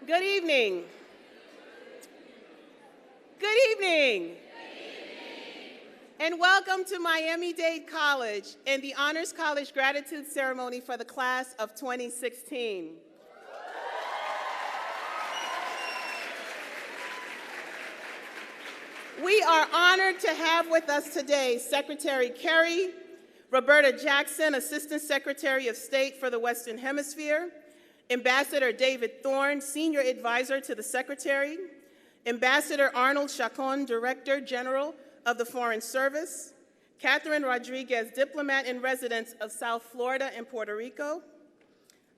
Good evening. Good evening. And welcome to Miami Dade College and the Honors College Gratitude Ceremony for the class of 2016. We are honored to have with us today Secretary Kerry, Roberta Jackson, Assistant Secretary of State for the Western Hemisphere, Ambassador David Thorne, Senior Advisor to the Secretary, Ambassador Arnold Chacon, Director General of the Foreign Service, Catherine Rodriguez, Diplomat in Residence of South Florida and Puerto Rico,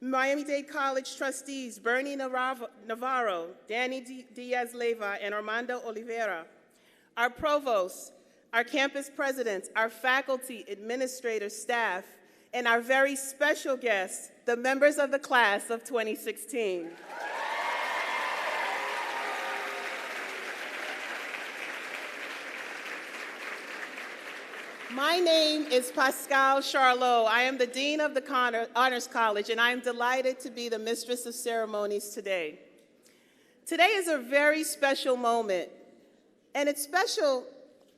Miami-Dade College trustees Bernie Navarro, Danny Diaz-Leyva, and Armando Oliveira, our provosts, our campus presidents, our faculty, administrators, staff, and our very special guests, the members of the class of 2016. My name is Pascal Charlot. I am the Dean of the Honors College, and I am delighted to be the Mistress of Ceremonies today. Today is a very special moment, and it's special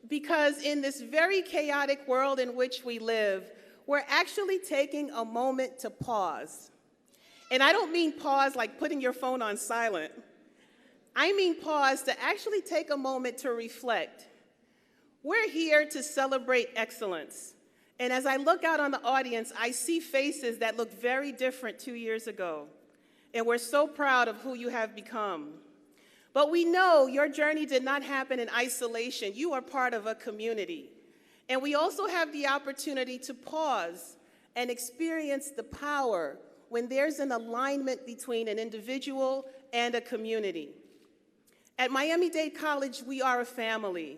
because in this very chaotic world in which we live, we're actually taking a moment to pause. And I don't mean pause like putting your phone on silent. I mean pause to actually take a moment to reflect. We're here to celebrate excellence. And as I look out on the audience, I see faces that look very different 2 years ago. And we're so proud of who you have become. But we know your journey did not happen in isolation. You are part of a community. And we also have the opportunity to pause and experience the power when there's an alignment between an individual and a community. At Miami-Dade College, we are a family.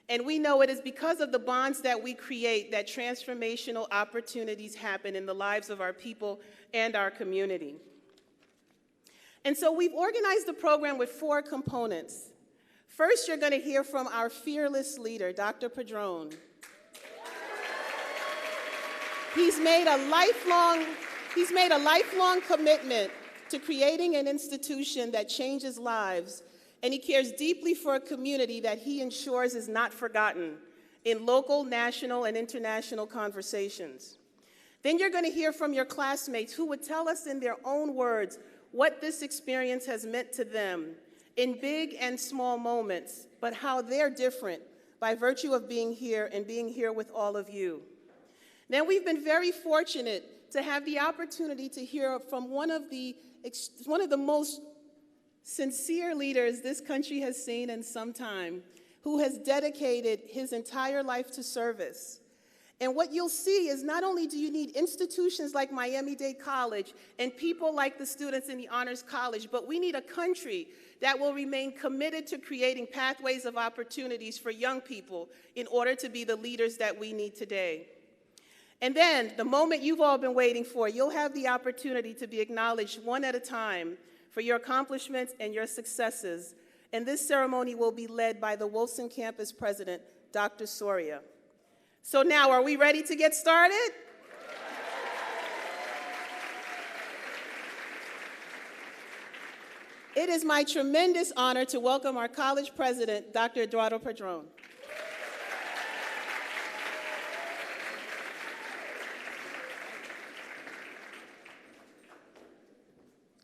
And we know it is because of the bonds that we create that transformational opportunities happen in the lives of our people and our community. And so we've organized the program with 4 components. First, you're going to hear from our fearless leader, Dr. Padron. He's made a lifelong commitment to creating an institution that changes lives, and he cares deeply for a community that he ensures is not forgotten in local, national, and international conversations. Then you're going to hear from your classmates who would tell us in their own words what this experience has meant to them in big and small moments, but how they're different by virtue of being here and being here with all of you. Then we've been very fortunate to have the opportunity to hear from one of the most sincere leaders this country has seen in some time, who has dedicated his entire life to service. And what you'll see is not only do you need institutions like Miami-Dade College and people like the students in the Honors College, but we need a country that will remain committed to creating pathways of opportunities for young people in order to be the leaders that we need today. And then, the moment you've all been waiting for, you'll have the opportunity to be acknowledged one at a time for your accomplishments and your successes. And this ceremony will be led by the Wilson Campus President, Dr. Soria. So now, are we ready to get started? It is my tremendous honor to welcome our college president, Dr. Eduardo Padron.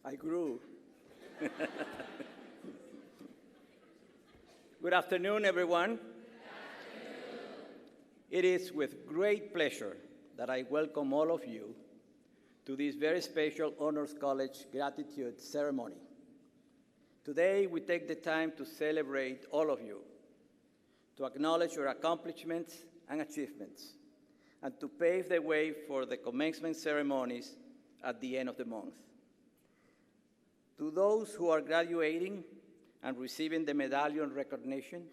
I grew. Good afternoon, everyone. It is with great pleasure that I welcome all of you to this very special Honors College Gratitude Ceremony. Today, we take the time to celebrate all of you, to acknowledge your accomplishments and achievements, and to pave the way for the commencement ceremonies at the end of the month. To those who are graduating and receiving the medallion recognition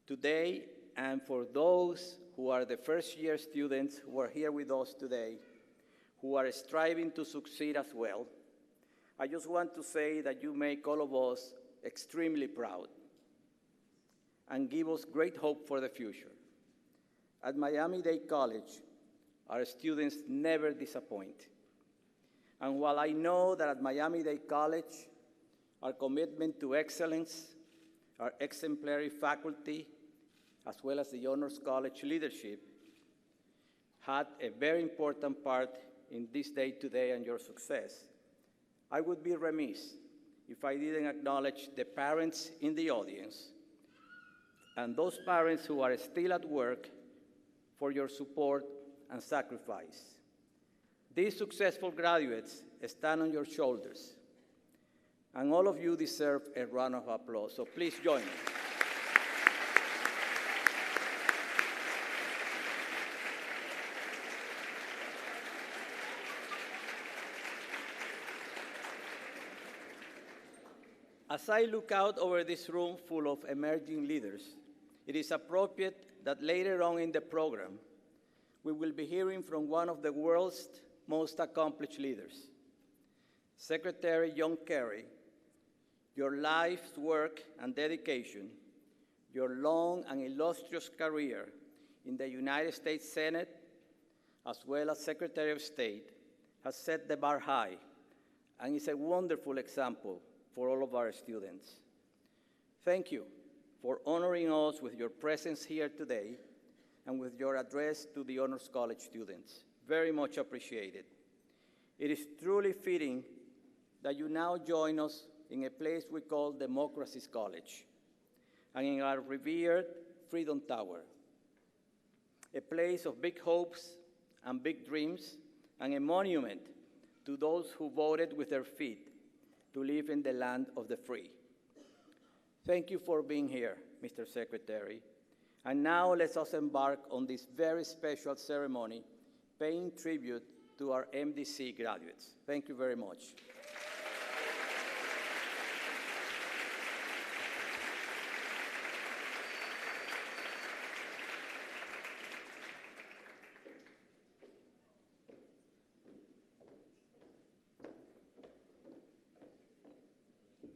today, and for those who are the first-year students who are here with us today, who are striving to succeed as well, I just want to say that you make all of us extremely proud and give us great hope for the future. At Miami-Dade College, our students never disappoint. And while I know that at Miami-Dade College, our commitment to excellence, our exemplary faculty, as well as the Honors College leadership, had a very important part in this day today and your success. I would be remiss if I didn't acknowledge the parents in the audience and those parents who are still at work for your support and sacrifice. These successful graduates stand on your shoulders, and all of you deserve a round of applause, so please join me. As I look out over this room full of emerging leaders, it is appropriate that later on in the program, we will be hearing from one of the world's most accomplished leaders. Secretary John Kerry, your life's work and dedication, your long and illustrious career in the United States Senate, as well as Secretary of State, has set the bar high and is a wonderful example for all of our students. Thank you for honoring us with your presence here today and with your address to the Honors College students. Very much appreciated. It is truly fitting that you now join us in a place we call Democracy's College and in our revered Freedom Tower, a place of big hopes and big dreams and a monument to those who voted with their feet to live in the land of the free. Thank you for being here, Mr. Secretary. And now let us embark on this very special ceremony, paying tribute to our MDC graduates. Thank you very much.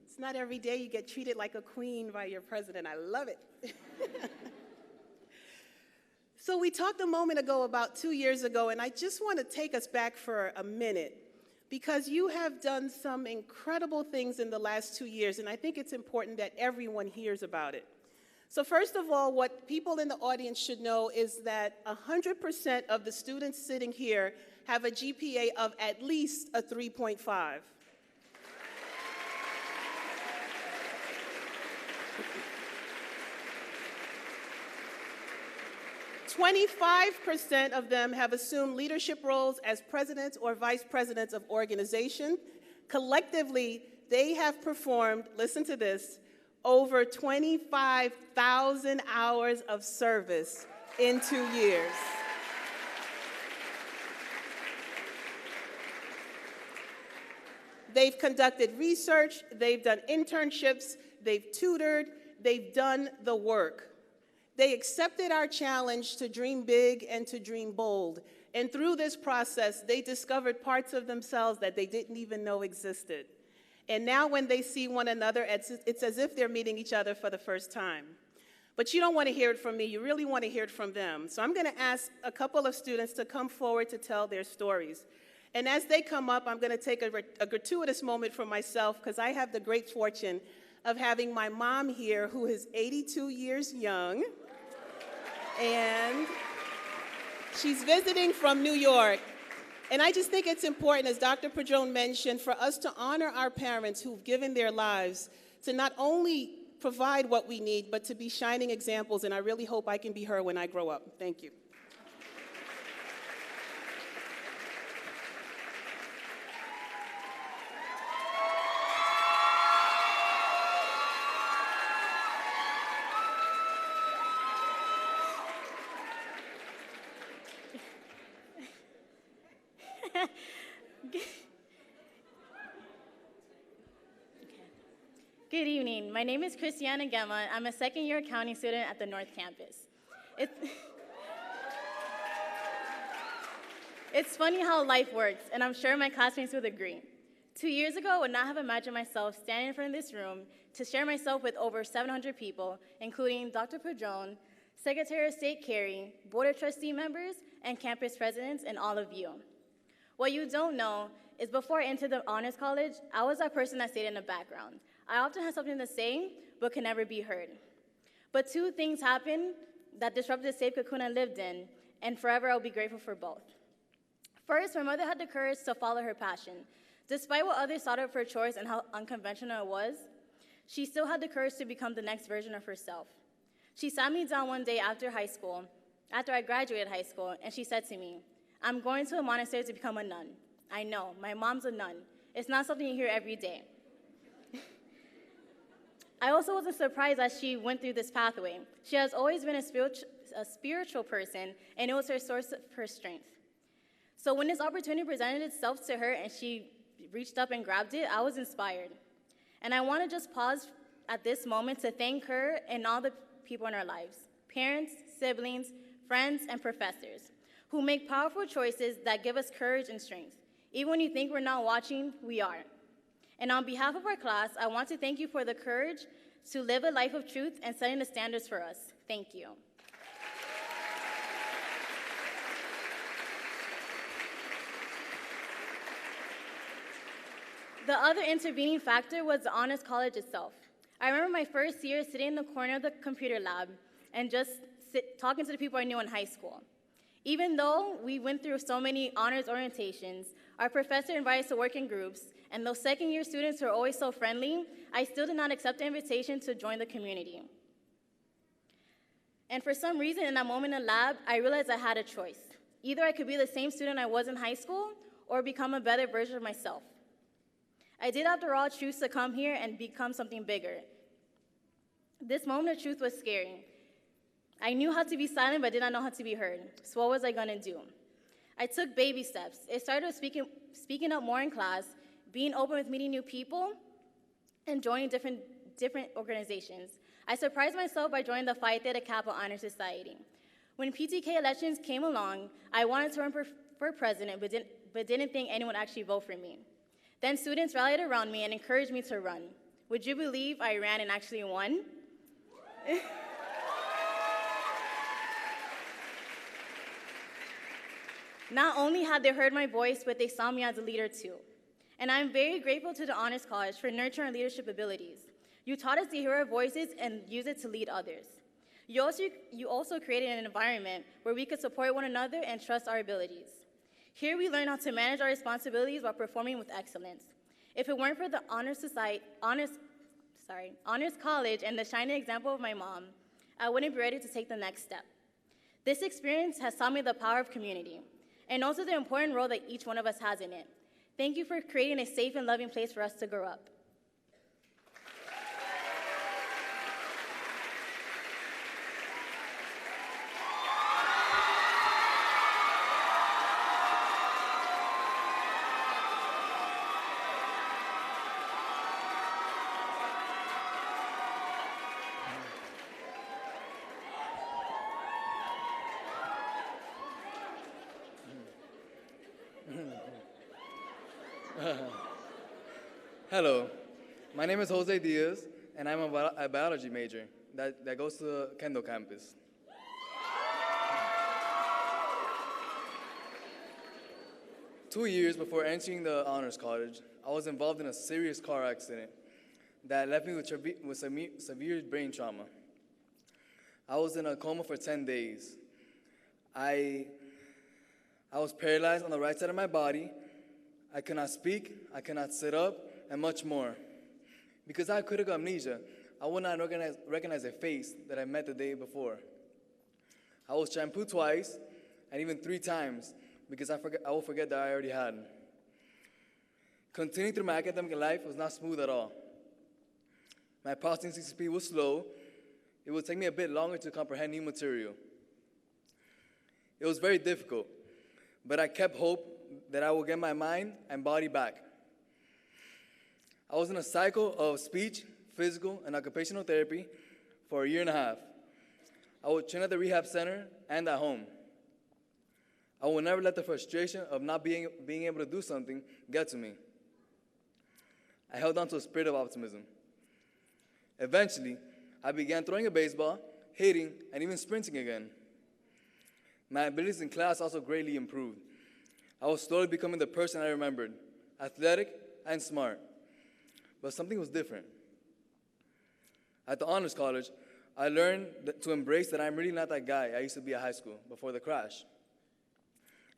It's not every day you get treated like a queen by your president. I love it. So we talked a moment ago about 2 years ago, and I just want to take us back for a minute because you have done some incredible things in the last 2 years, and I think it's important that everyone hears about it. So first of all, what people in the audience should know is that 100% of the students sitting here have a GPA of at least a 3.5. 25% of them have assumed leadership roles as presidents or vice presidents of organizations. Collectively, they have performed, listen to this, over 25,000 hours of service in 2 years. They've conducted research, they've done internships, they've tutored, they've done the work. They accepted our challenge to dream big and to dream bold. And through this process, they discovered parts of themselves that they didn't even know existed. And now when they see one another, it's as if they're meeting each other for the first time. But you don't want to hear it from me, you really want to hear it from them. So I'm going to ask a couple of students to come forward to tell their stories. And as they come up, I'm going to take a gratuitous moment for myself because I have the great fortune of having my mom here who is 82 years young. And she's visiting from New York. And I just think it's important, as Dr. Padron mentioned, for us to honor our parents who've given their lives to not only provide what we need, but to be shining examples. And I really hope I can be her when I grow up. Thank you. Good evening. My name is Christiana Gemma. I'm a second-year accounting student at the North Campus. It's funny how life works, and I'm sure my classmates would agree. 2 years ago, I would not have imagined myself standing in front of this room to share myself with over 700 people, including Dr. Padron, Secretary of State Kerry, Board of Trustee members, and campus presidents, and all of you. What you don't know is before I entered the Honors College, I was that person that stayed in the background. I often have something to say, but can never be heard. But two things happened that disrupted the safe cocoon I lived in, and forever I'll be grateful for both. First, my mother had the courage to follow her passion. Despite what others thought of her choice and how unconventional it was, she still had the courage to become the next version of herself. She sat me down one day after I graduated high school, and she said to me, "I'm going to a monastery to become a nun." I know, my mom's a nun. It's not something you hear every day. I also wasn't surprised that she went through this pathway. She has always been a spiritual person, and it was her source of her strength. So when this opportunity presented itself to her and she reached up and grabbed it, I was inspired. And I want to just pause at this moment to thank her and all the people in our lives, parents, siblings, friends, and professors, who make powerful choices that give us courage and strength. Even when you think we're not watching, we are. And on behalf of our class, I want to thank you for the courage to live a life of truth and setting the standards for us. Thank you. The other intervening factor was the Honors College itself. I remember my first year sitting in the corner of the computer lab and just talking to the people I knew in high school. Even though we went through so many honors orientations, our professor invited us to work in groups, and those second-year students who are always so friendly, I still did not accept the invitation to join the community. And for some reason, in that moment in the lab, I realized I had a choice. Either I could be the same student I was in high school, or become a better version of myself. I did, after all, choose to come here and become something bigger. This moment of truth was scary. I knew how to be silent, but did not know how to be heard. So what was I gonna do? I took baby steps. It started with speaking up more in class, being open with meeting new people, and joining different organizations. I surprised myself by joining the Phi Theta Kappa Honor Society. When PTK elections came along, I wanted to run for president, but didn't think anyone would actually vote for me. Then students rallied around me and encouraged me to run. Would you believe I ran and actually won? Not only had they heard my voice, but they saw me as a leader too. And I'm very grateful to the Honors College for nurturing our leadership abilities. You taught us to hear our voices and use it to lead others. You also created an environment where we could support one another and trust our abilities. Here we learned how to manage our responsibilities while performing with excellence. If it weren't for the Honors College and the shining example of my mom, I wouldn't be ready to take the next step. This experience has taught me the power of community, and also the important role that each one of us has in it. Thank you for creating a safe and loving place for us to grow up. Hello, my name is Jose Diaz, and I'm a biology major that goes to the Kendall campus. Two years before entering the Honors College, I was involved in a serious car accident that left me with severe brain trauma. I was in a coma for 10 days. I was paralyzed on the right side of my body. I could not speak, I could not sit up, and much more. Because I had critical amnesia, I would not recognize a face that I met the day before. I was shampooed twice, and even 3 times, because I will forget that I already had. Continuing through my academic life was not smooth at all. My processing speed was slow. It would take me a bit longer to comprehend new material. It was very difficult, but I kept hope that I will get my mind and body back. I was in a cycle of speech, physical, and occupational therapy for 1.5 years. I would train at the rehab center and at home. I will never let the frustration of not being able to do something get to me. I held on to a spirit of optimism. Eventually, I began throwing a baseball, hitting, and even sprinting again. My abilities in class also greatly improved. I was slowly becoming the person I remembered, athletic and smart. But something was different. At the Honors College, I learned to embrace that I'm really not that guy I used to be at high school before the crash.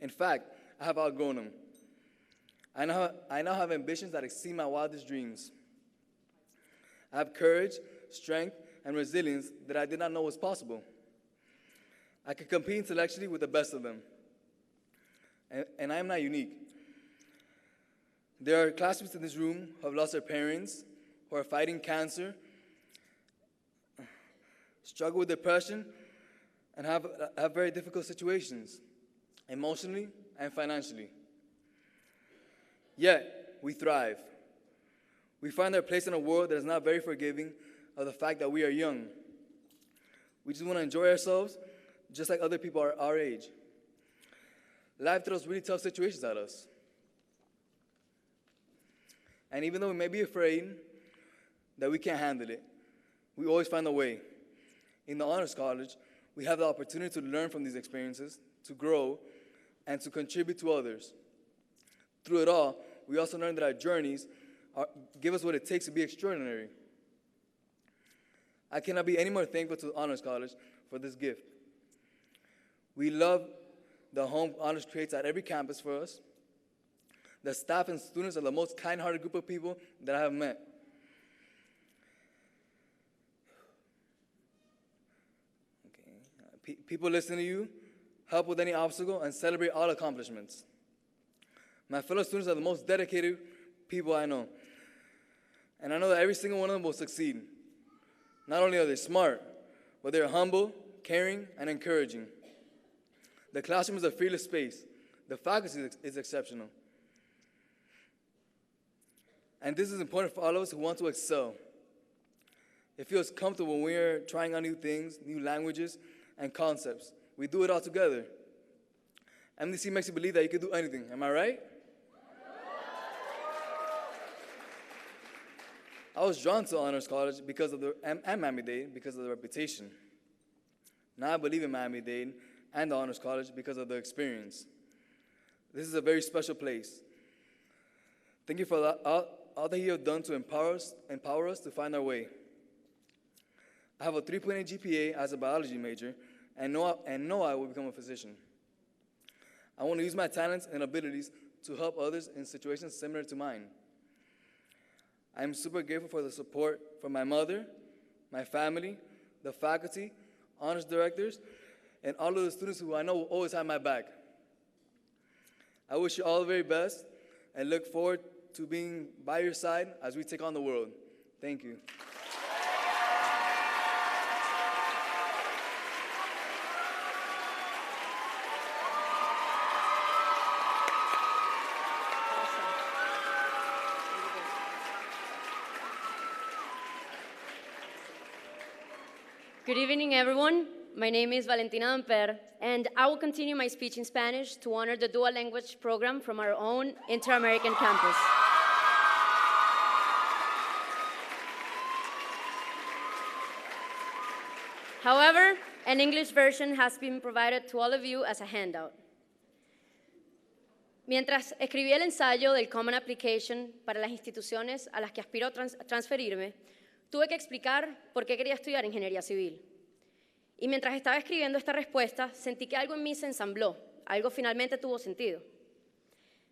In fact, I have outgrown them. I now have ambitions that exceed my wildest dreams. I have courage, strength, and resilience that I did not know was possible. I can compete intellectually with the best of them. And I am not unique. There are classmates in this room who have lost their parents, who are fighting cancer, struggle with depression, and have very difficult situations, emotionally and financially. Yet, we thrive. We find our place in a world that is not very forgiving of the fact that we are young. We just want to enjoy ourselves just like other people are our age. Life throws really tough situations at us. And even though we may be afraid that we can't handle it, we always find a way. In the Honors College, we have the opportunity to learn from these experiences, to grow, and to contribute to others. Through it all, we also learn that our journeys give us what it takes to be extraordinary. I cannot be any more thankful to the Honors College for this gift. We love the home Honors creates at every campus for us. The staff and students are the most kind-hearted group of people that I have met. Okay. People listen to you, help with any obstacle, and celebrate all accomplishments. My fellow students are the most dedicated people I know. And I know that every single one of them will succeed. Not only are they smart, but they're humble, caring, and encouraging. The classroom is a fearless space. The faculty is exceptional. And this is important for all of us who want to excel. It feels comfortable when we're trying out new things, new languages, and concepts. We do it all together. MDC makes you believe that you can do anything. Am I right? I was drawn to Honors College and Miami Dade because of the reputation. Now I believe in Miami Dade and the Honors College because of the experience. This is a very special place. Thank you for all that you have done to empower us to find our way. I have a 3.8 GPA as a biology major and know I will become a physician. I want to use my talents and abilities to help others in situations similar to mine. I am super grateful for the support from my mother, my family, the faculty, honors directors, and all of the students who I know will always have my back. I wish you all the very best and look forward to being by your side as we take on the world. Thank you. Good evening, everyone. My name is Valentina Damper, and I will continue my speech in Spanish to honor the dual language program from our own Inter-American campus. However, an English version has been provided to all of you as a handout. Mientras escribía el ensayo del Common Application para las instituciones a las que aspiro a transferirme, tuve que explicar por qué quería estudiar ingeniería civil. Y mientras estaba escribiendo esta respuesta, sentí que algo en mí se ensambló, algo finalmente tuvo sentido.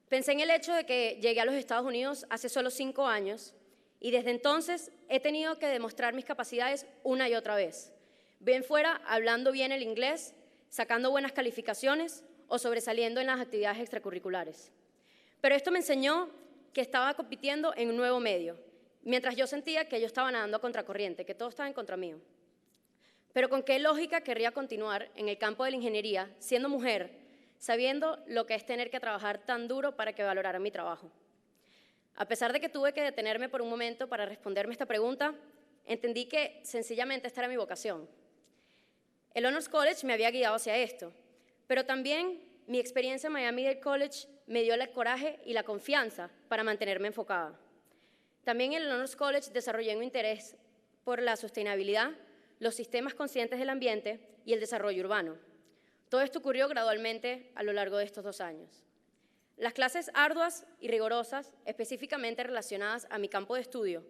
Pensé en el hecho de que llegué a los Estados Unidos hace solo 5 años y desde entonces he tenido que demostrar mis capacidades una y otra vez. Bien fuera hablando bien el inglés, sacando buenas calificaciones o sobresaliendo en las actividades extracurriculares. Pero esto me enseñó que estaba compitiendo en un nuevo medio, mientras yo sentía que yo estaba nadando a contracorriente, que todo estaba en contra mío. Pero ¿con qué lógica querría continuar en el campo de la ingeniería, siendo mujer, sabiendo lo que es tener que trabajar tan duro para que valoraran mi trabajo? A pesar de que tuve que detenerme por un momento para responderme esta pregunta, entendí que sencillamente esta era mi vocación. El Honors College me había guiado hacia esto, pero también mi experiencia en Miami Dade College me dio el coraje y la confianza para mantenerme enfocada. También en el Honors College desarrollé un interés por la sostenibilidad, los sistemas conscientes del ambiente y el desarrollo urbano. Todo esto ocurrió gradualmente a lo largo de estos 2 años. Las clases arduas y rigurosas, específicamente relacionadas a mi campo de estudio,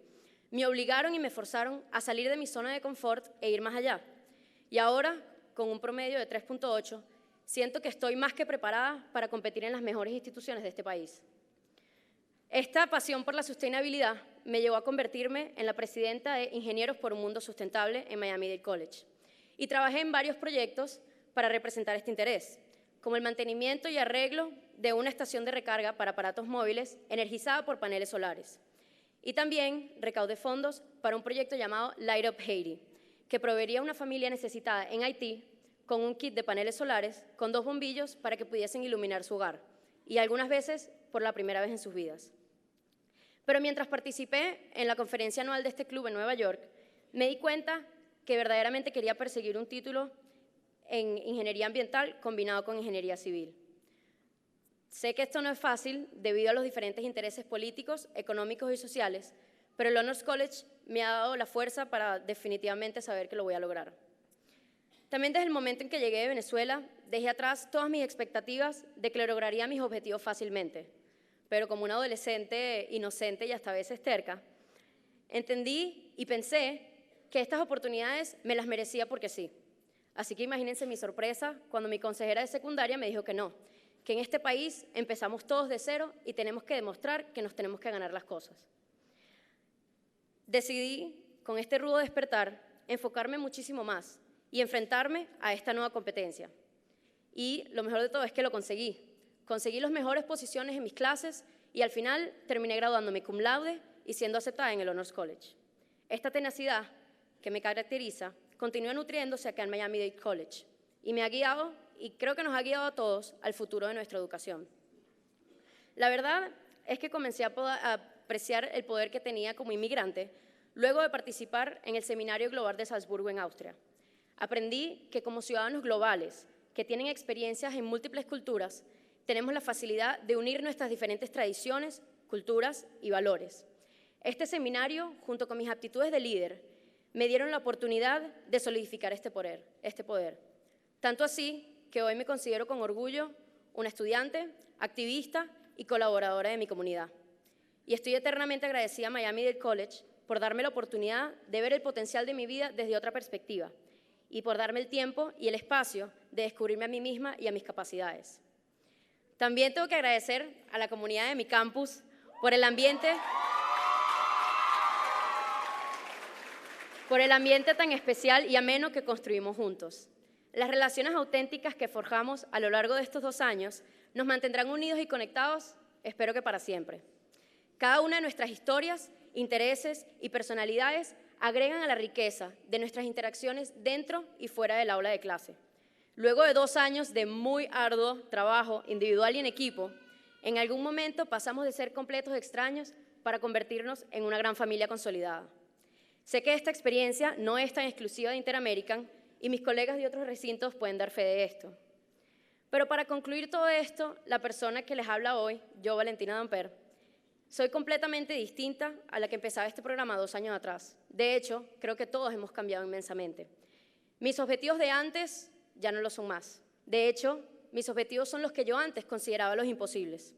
Me obligaron y me forzaron a salir de mi zona de confort e ir más allá. Y ahora, con un promedio de 3.8, siento que estoy más que preparada para competir en las mejores instituciones de este país. Esta pasión por la sostenibilidad me llevó a convertirme en la presidenta de Ingenieros por un Mundo Sustentable en Miami Dade College. Y trabajé en varios proyectos para representar este interés, como el mantenimiento y arreglo de una estación de recarga para aparatos móviles energizada por paneles solares. Y también recaudé fondos para un proyecto llamado Light Up Haiti, que proveería a una familia necesitada en Haití con un kit de paneles solares con 2 bombillos para que pudiesen iluminar su hogar, y algunas veces por la primera vez en sus vidas. Pero mientras participé en la conferencia anual de este club en Nueva York, me di cuenta que verdaderamente quería perseguir un título en ingeniería ambiental combinado con ingeniería civil. Sé que esto no es fácil debido a los diferentes intereses políticos, económicos y sociales, pero el Honors College me ha dado la fuerza para definitivamente saber que lo voy a lograr. También desde el momento en que llegué de Venezuela, dejé atrás todas mis expectativas de que lograría mis objetivos fácilmente. Pero como una adolescente inocente y hasta a veces terca, entendí y pensé que estas oportunidades me las merecía porque sí. Así que imagínense mi sorpresa cuando mi consejera de secundaria me dijo que no, que en este país empezamos todos de cero y tenemos que demostrar que nos tenemos que ganar las cosas. Decidí, con este rudo despertar, enfocarme muchísimo más y enfrentarme a esta nueva competencia. Y lo mejor de todo es que lo conseguí. Conseguí las mejores posiciones en mis clases y al final terminé graduándome cum laude y siendo aceptada en el Honors College. Esta tenacidad que me caracteriza continúa nutriéndose acá en Miami Dade College y me ha guiado, y creo que nos ha guiado a todos, al futuro de nuestra educación. La verdad es que comencé a apreciar el poder que tenía como inmigrante luego de participar en el Seminario Global de Salzburgo en Austria. Aprendí que como ciudadanos globales que tienen experiencias en múltiples culturas, tenemos la facilidad de unir nuestras diferentes tradiciones, culturas y valores. Este seminario, junto con mis aptitudes de líder, me dieron la oportunidad de solidificar este poder. Tanto así que hoy me considero con orgullo una estudiante, activista y colaboradora de mi comunidad. Y estoy eternamente agradecida a Miami Dade College por darme la oportunidad de ver el potencial de mi vida desde otra perspectiva y por darme el tiempo y el espacio de descubrirme a mí misma y a mis capacidades. También tengo que agradecer a la comunidad de mi campus por el ambiente tan especial y ameno que construimos juntos. Las relaciones auténticas que forjamos a lo largo de estos 2 años nos mantendrán unidos y conectados, espero que para siempre. Cada una de nuestras historias, intereses y personalidades agregan a la riqueza de nuestras interacciones dentro y fuera del aula de clase. Luego de 2 años de muy arduo trabajo individual y en equipo, en algún momento pasamos de ser completos extraños para convertirnos en una gran familia consolidada. Sé que esta experiencia no es tan exclusiva de Interamerican y mis colegas de otros recintos pueden dar fe de esto. Pero para concluir todo esto, la persona que les habla hoy, yo, Valentina Damper, soy completamente distinta a la que empezaba este programa 2 años atrás. De hecho, creo que todos hemos cambiado inmensamente. Mis objetivos de antes ya no lo son más. De hecho, mis objetivos son los que yo antes consideraba los imposibles.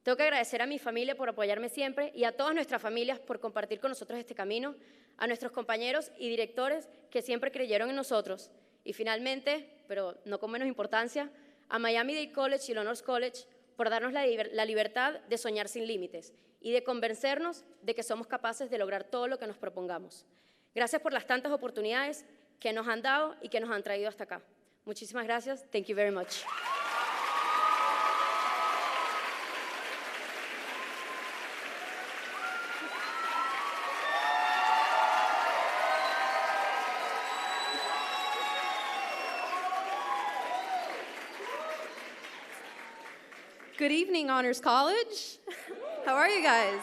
Tengo que agradecer a mi familia por apoyarme siempre y a todas nuestras familias por compartir con nosotros este camino, a nuestros compañeros y directores que siempre creyeron en nosotros y finalmente, pero no con menos importancia, a Miami Dade College y el Honors College por darnos la libertad de soñar sin límites y de convencernos de que somos capaces de lograr todo lo que nos propongamos. Gracias por las tantas oportunidades que nos han dado y que nos han traído hasta acá. Muchísimas gracias. Thank you very much. Good evening, Honors College. How are you guys?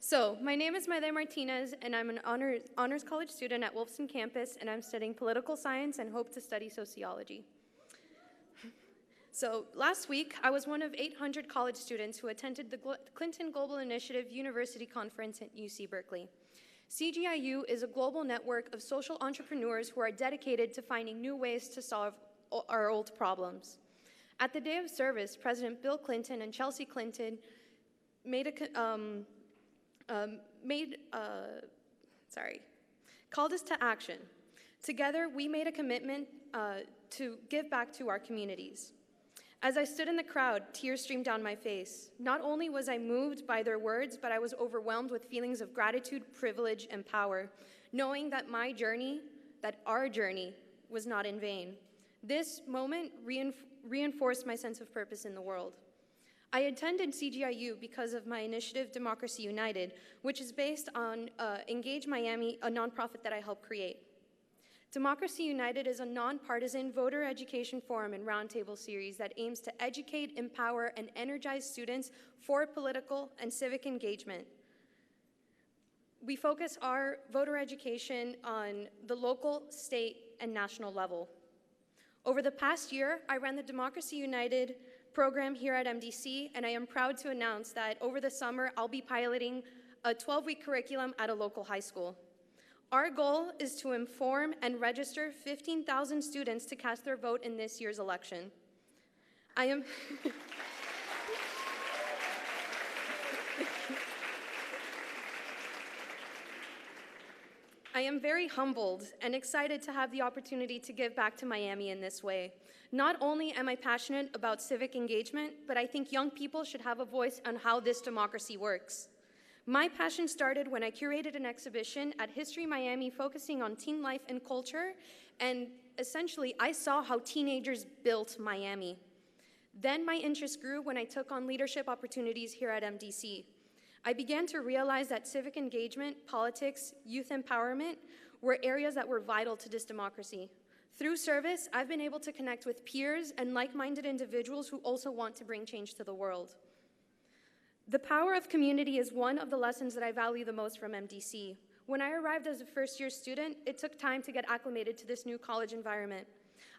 So, my name is Maide Martinez, and I'm an Honors College student at Wolfson campus, and I'm studying political science and hope to study sociology. So, last week, I was one of 800 college students who attended the Clinton Global Initiative University Conference at UC Berkeley. CGIU is a global network of social entrepreneurs who are dedicated to finding new ways to solve our old problems. At the day of service, President Bill Clinton and Chelsea Clinton called us to action. Together, we made a commitment to give back to our communities. As I stood in the crowd, tears streamed down my face. Not only was I moved by their words, but I was overwhelmed with feelings of gratitude, privilege, and power, knowing that my journey, that our journey, was not in vain. This moment reinforced my sense of purpose in the world. I attended CGIU because of my initiative, Democracy United, which is based on Engage Miami, a nonprofit that I helped create. Democracy United is a nonpartisan voter education forum and roundtable series that aims to educate, empower, and energize students for political and civic engagement. We focus our voter education on the local, state, and national level. Over the past year, I ran the Democracy United program here at MDC, and I am proud to announce that over the summer, I'll be piloting a 12-week curriculum at a local high school. Our goal is to inform and register 15,000 students to cast their vote in this year's election. I am very humbled and excited to have the opportunity to give back to Miami in this way. Not only am I passionate about civic engagement, but I think young people should have a voice on how this democracy works. My passion started when I curated an exhibition at History Miami focusing on teen life and culture, and essentially I saw how teenagers built Miami. Then my interest grew when I took on leadership opportunities here at MDC. I began to realize that civic engagement, politics, youth empowerment were areas that were vital to this democracy. Through service, I've been able to connect with peers and like-minded individuals who also want to bring change to the world. The power of community is one of the lessons that I value the most from MDC. When I arrived as a first-year student, it took time to get acclimated to this new college environment.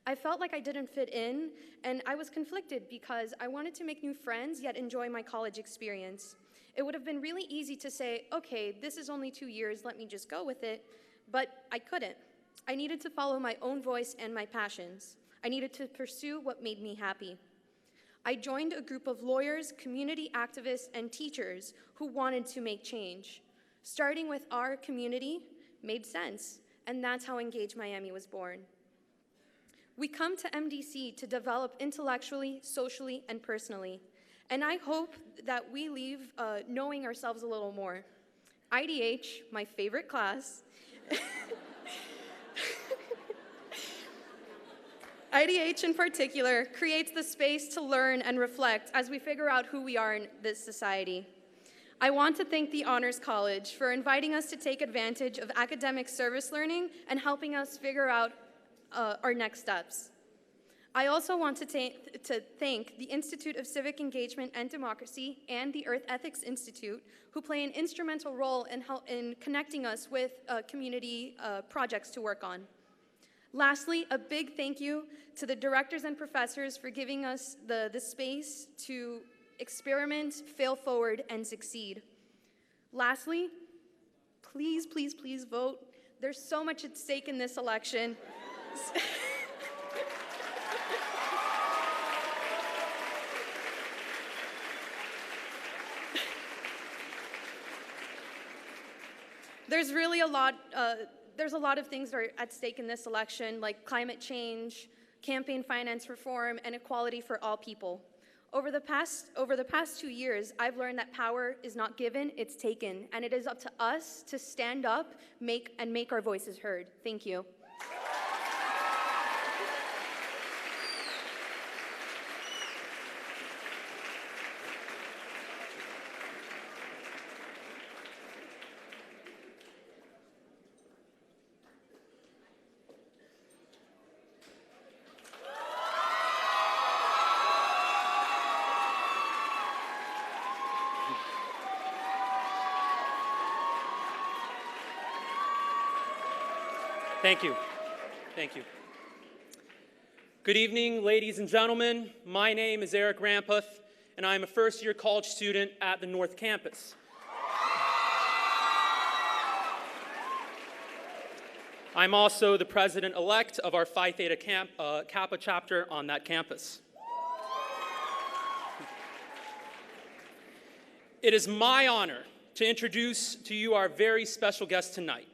I felt like I didn't fit in, and I was conflicted because I wanted to make new friends yet enjoy my college experience. It would have been really easy to say, okay, this is only 2 years, let me just go with it, but I couldn't. I needed to follow my own voice and my passions. I needed to pursue what made me happy. I joined a group of lawyers, community activists, and teachers who wanted to make change. Starting with our community made sense, and that's how Engage Miami was born. We come to MDC to develop intellectually, socially, and personally, and I hope that we leave knowing ourselves a little more. IDH, my favorite class, IDH in particular creates the space to learn and reflect as we figure out who we are in this society. I want to thank the Honors College for inviting us to take advantage of academic service learning and helping us figure out our next steps. I also want to thank the Institute of Civic Engagement and Democracy and the Earth Ethics Institute, who play an instrumental role in connecting us with community projects to work on. Lastly, a big thank you to the directors and professors for giving us the space to experiment, fail forward, and succeed. Lastly, please, please, please vote. There's so much at stake in this election. There's really a lot of things that are at stake in this election, like climate change, campaign finance reform, and equality for all people. Over the past 2 years, I've learned that power is not given, it's taken, and it is up to us to stand up, make our voices heard. Thank you. Thank you. Thank you. Good evening, ladies and gentlemen. My name is Eric Ramputh, and I'm a first-year college student at the North Campus. I'm also the president-elect of our Phi Theta Kappa chapter on that campus. It is my honor to introduce to you our very special guest tonight.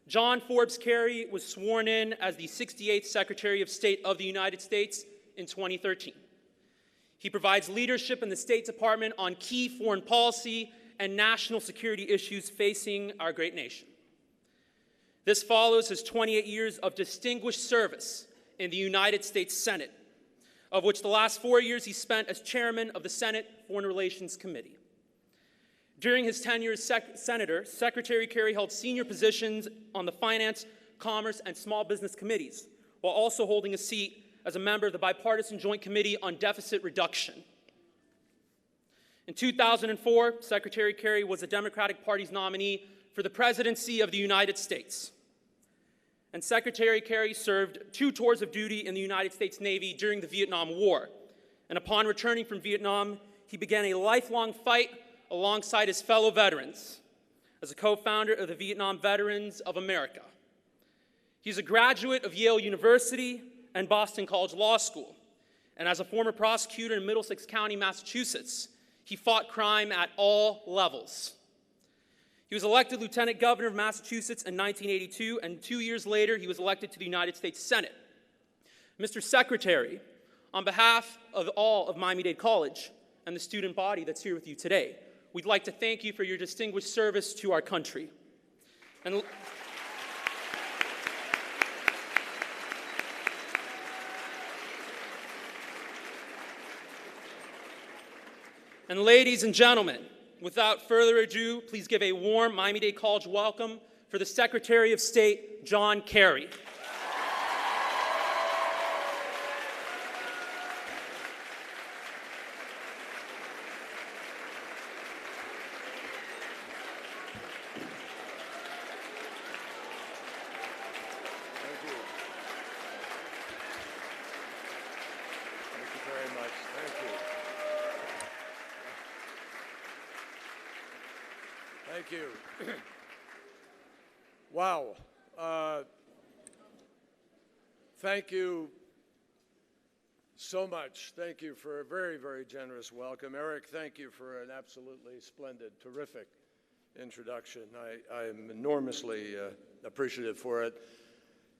John Forbes Kerry was sworn in as the 68th Secretary of State of the United States in 2013. He provides leadership in the State Department on key foreign policy and national security issues facing our great nation. This follows his 28 years of distinguished service in the United States Senate, of which the last 4 years he spent as chairman of the Senate Foreign Relations Committee. During his tenure as senator, Secretary Kerry held senior positions on the Finance, Commerce, and Small Business Committees, while also holding a seat as a member of the Bipartisan Joint Committee on Deficit Reduction. In 2004, Secretary Kerry was the Democratic Party's nominee for the presidency of the United States. And Secretary Kerry served 2 tours of duty in the United States Navy during the Vietnam War. And upon returning from Vietnam, he began a lifelong fight alongside his fellow veterans as a co-founder of the Vietnam Veterans of America. He's a graduate of Yale University and Boston College Law School. And as a former prosecutor in Middlesex County, Massachusetts, he fought crime at all levels. He was elected Lieutenant Governor of Massachusetts in 1982, and 2 years later, he was elected to the United States Senate. Mr. Secretary, on behalf of all of Miami Dade College and the student body that's here with you today, we'd like to thank you for your distinguished service to our country. And ladies and gentlemen, without further ado, please give a warm Miami Dade College welcome for the Secretary of State, John Kerry. Thank you. Wow. Thank you so much. Thank you for a very, very generous welcome. Eric, thank you for an absolutely splendid, terrific introduction. I'm enormously appreciative for it.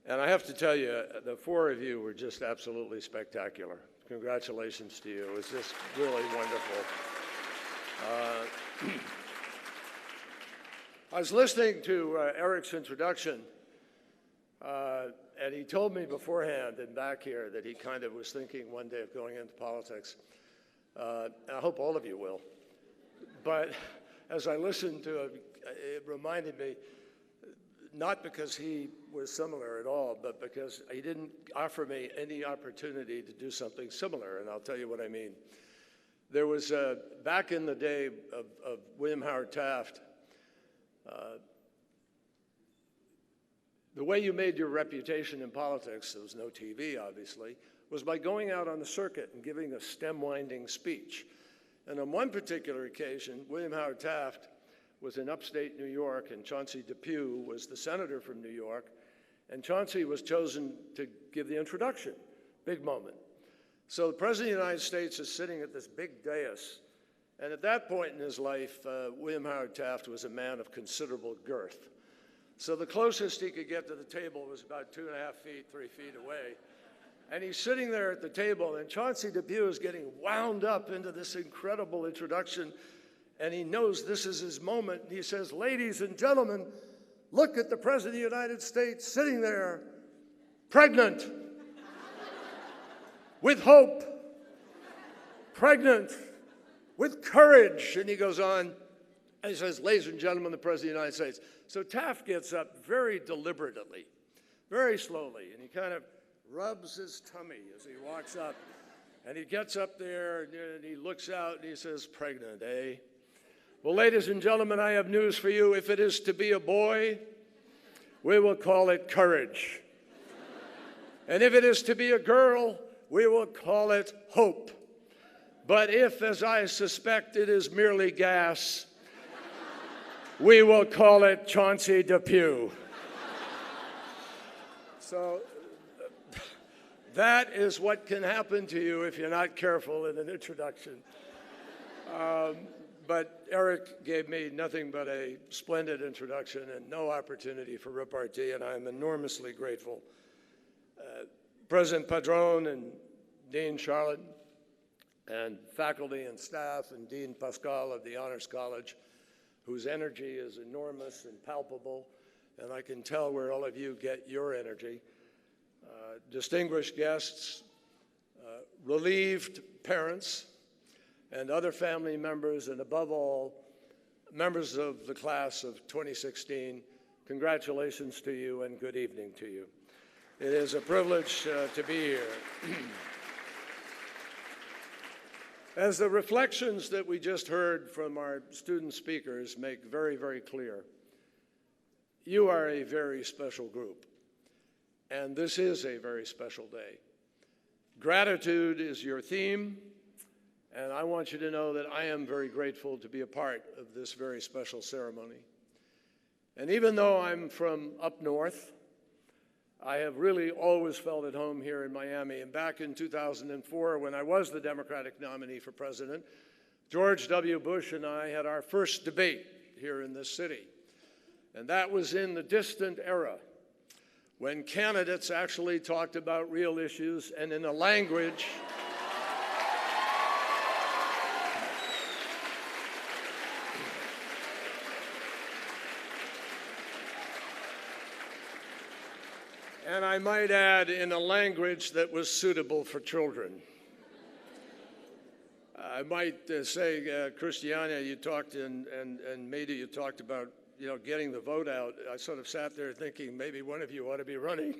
And I have to tell you, the 4 of you were just absolutely spectacular. Congratulations to you. It was just really wonderful. I was listening to Eric's introduction, and he told me beforehand and back here that he kind of was thinking one day of going into politics. And I hope all of you will. But as I listened to him, it reminded me, not because he was similar at all, but because he didn't offer me any opportunity to do something similar, and I'll tell you what I mean. There was, back in the day of William Howard Taft, the way you made your reputation in politics, there was no TV obviously, was by going out on the circuit and giving a stem-winding speech. And on one particular occasion, William Howard Taft was in upstate New York, and Chauncey Depew was the senator from New York, and Chauncey was chosen to give the introduction. Big moment. So the President of the United States is sitting at this big dais, and at that point in his life, William Howard Taft was a man of considerable girth. So the closest he could get to the table was about 2.5 feet, 3 feet away. And he's sitting there at the table, and Chauncey Depew is getting wound up into this incredible introduction, and he knows this is his moment. He says, "Ladies and gentlemen, look at the President of the United States sitting there, pregnant, with hope, pregnant, with courage." And he goes on, and he says, "Ladies and gentlemen, the President of the United States." So Taft gets up very deliberately, very slowly, and he kind of rubs his tummy as he walks up. And he gets up there, and he looks out, and he says, "Pregnant, eh? Well, ladies and gentlemen, I have news for you. If it is to be a boy, we will call it courage. And if it is to be a girl, we will call it hope. But if, as I suspect, it is merely gas, we will call it Chauncey Depew." So that is what can happen to you if you're not careful in an introduction. But Eric gave me nothing but a splendid introduction and no opportunity for repartee, and I'm enormously grateful. President Padron and Dean Charlotte and faculty and staff and Dean Pascal of the Honors College, whose energy is enormous and palpable, and I can tell where all of you get your energy. Distinguished guests, relieved parents, and other family members, and above all, members of the class of 2016, congratulations to you and good evening to you. It is a privilege to be here. As the reflections that we just heard from our student speakers make very, very clear, you are a very special group, and this is a very special day. Gratitude is your theme, and I want you to know that I am very grateful to be a part of this very special ceremony. And even though I'm from up north, I have really always felt at home here in Miami. And back in 2004, when I was the Democratic nominee for president, George W. Bush and I had our first debate here in this city. And that was in the distant era when candidates actually talked about real issues and in a language and I might add, in a language that was suitable for children. I might say, Christiana, you talked, and Maida, you talked about, getting the vote out. I sort of sat there thinking maybe one of you ought to be running.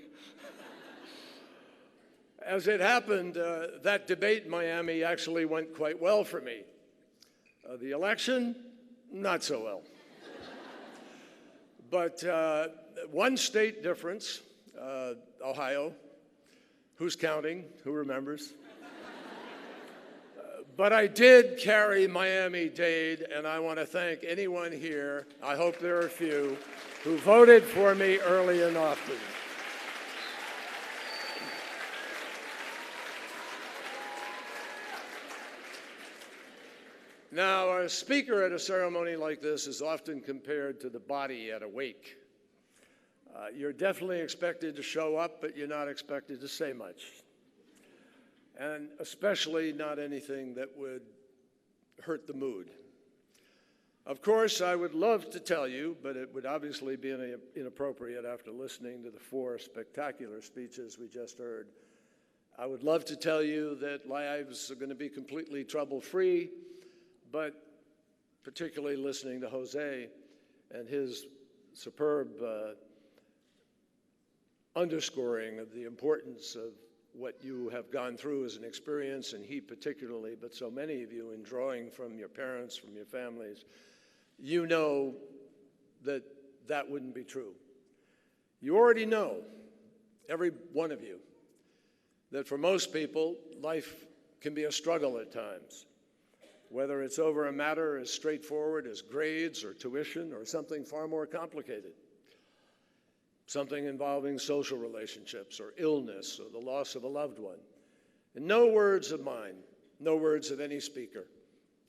As it happened, that debate in Miami actually went quite well for me. The election, not so well. But one state difference, Ohio. Who's counting? Who remembers? But I did carry Miami Dade, and I want to thank anyone here, I hope there are a few, who voted for me early and often. Now, a speaker at a ceremony like this is often compared to the body at a wake. You're definitely expected to show up, but you're not expected to say much. And especially not anything that would hurt the mood. Of course, I would love to tell you, but it would obviously be inappropriate after listening to the 4 spectacular speeches we just heard. I would love to tell you that lives are going to be completely trouble-free, but particularly listening to Jose and his superb underscoring of the importance of what you have gone through as an experience, and he particularly, but so many of you in drawing from your parents, from your families, you know that that wouldn't be true. You already know, every one of you, that for most people, life can be a struggle at times, whether it's over a matter as straightforward as grades or tuition or something far more complicated. Something involving social relationships or illness or the loss of a loved one. And no words of mine, no words of any speaker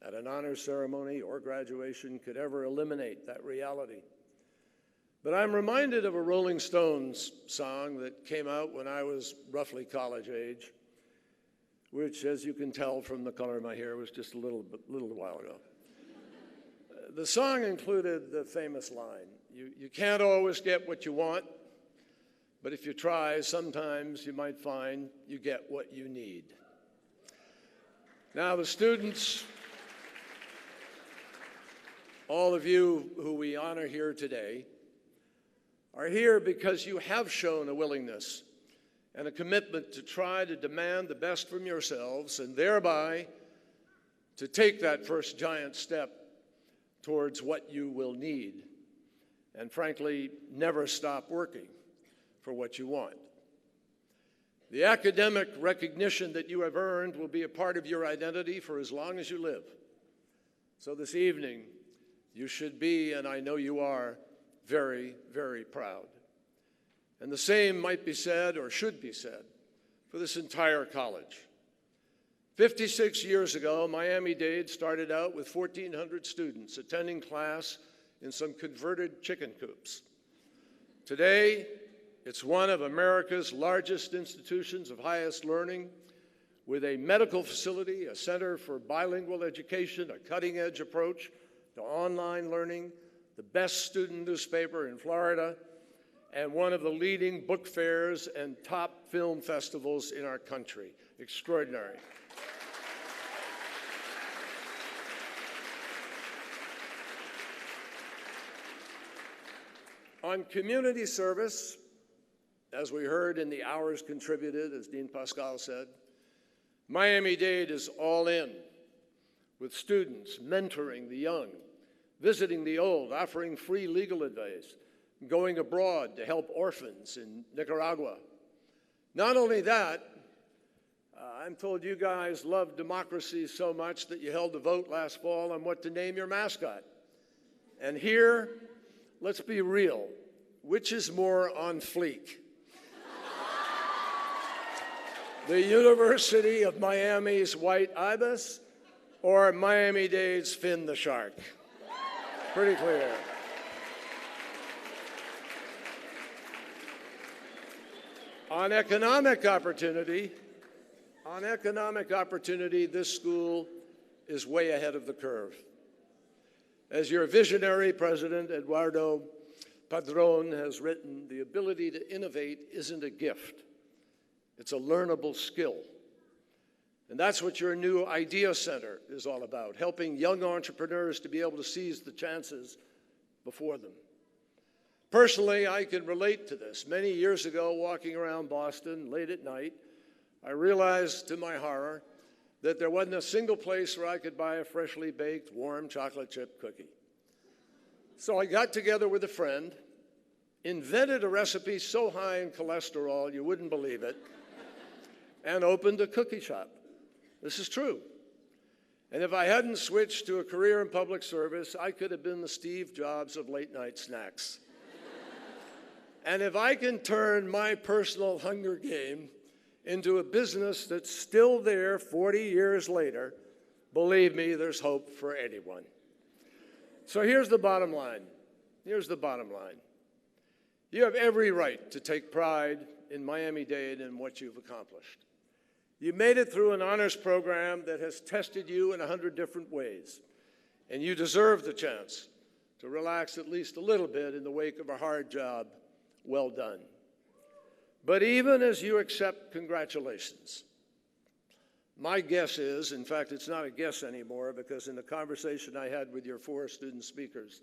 at an honors ceremony or graduation could ever eliminate that reality. But I'm reminded of a Rolling Stones song that came out when I was roughly college age, which, as you can tell from the color of my hair, was just a little while ago. The song included the famous line, you can't always get what you want, but if you try, sometimes you might find you get what you need. Now, the students, all of you who we honor here today, are here because you have shown a willingness and a commitment to try to demand the best from yourselves and thereby to take that first giant step towards what you will need, and frankly, never stop working for what you want. The academic recognition that you have earned will be a part of your identity for as long as you live. So this evening, you should be, and I know you are, very, very proud. And the same might be said, or should be said, for this entire college. 56 years ago, Miami Dade started out with 1,400 students attending class in some converted chicken coops. Today, it's one of America's largest institutions of highest learning, with a medical facility, a center for bilingual education, a cutting-edge approach to online learning, the best student newspaper in Florida, and one of the leading book fairs and top film festivals in our country. Extraordinary. On community service, as we heard in the hours contributed, as Dean Pascal said, Miami Dade is all in, with students mentoring the young, visiting the old, offering free legal advice, going abroad to help orphans in Nicaragua. Not only that, I'm told you guys love democracy so much that you held a vote last fall on what to name your mascot. And here, let's be real, which is more on fleek? The University of Miami's White Ibis or Miami-Dade's Finn the Shark? Pretty clear. On economic opportunity, this school is way ahead of the curve. As your visionary president, Eduardo Padron, has written, the ability to innovate isn't a gift. It's a learnable skill. And that's what your new Idea Center is all about, helping young entrepreneurs to be able to seize the chances before them. Personally, I can relate to this. Many years ago, walking around Boston late at night, I realized to my horror that there wasn't a single place where I could buy a freshly baked, warm chocolate chip cookie. So I got together with a friend, invented a recipe so high in cholesterol you wouldn't believe it, and opened a cookie shop. This is true. And if I hadn't switched to a career in public service, I could have been the Steve Jobs of late-night snacks. And if I can turn my personal Hunger Game into a business that's still there 40 years later, believe me, there's hope for anyone. So here's the bottom line. Here's the bottom line. You have every right to take pride in Miami-Dade and what you've accomplished. You made it through an honors program that has tested you in 100 different ways, and you deserve the chance to relax at least a little bit in the wake of a hard job well done. But even as you accept congratulations, my guess is, in fact, it's not a guess anymore, because in the conversation I had with your 4 student speakers,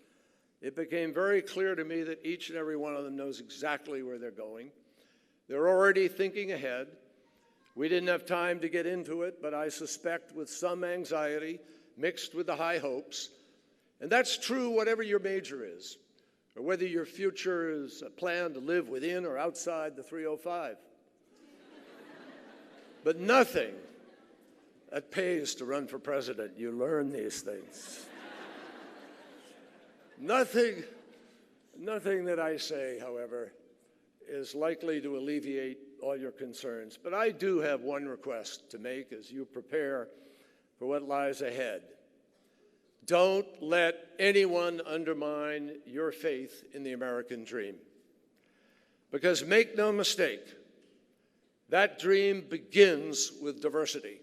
it became very clear to me that each and every one of them knows exactly where they're going. They're already thinking ahead. We didn't have time to get into it, but I suspect with some anxiety mixed with the high hopes. And that's true whatever your major is, or whether your future is a plan to live within or outside the 305. But nothing that pays to run for president. You learn these things. Nothing that I say, however, is likely to alleviate all your concerns. But I do have one request to make as you prepare for what lies ahead. Don't let anyone undermine your faith in the American dream. Because make no mistake, that dream begins with diversity.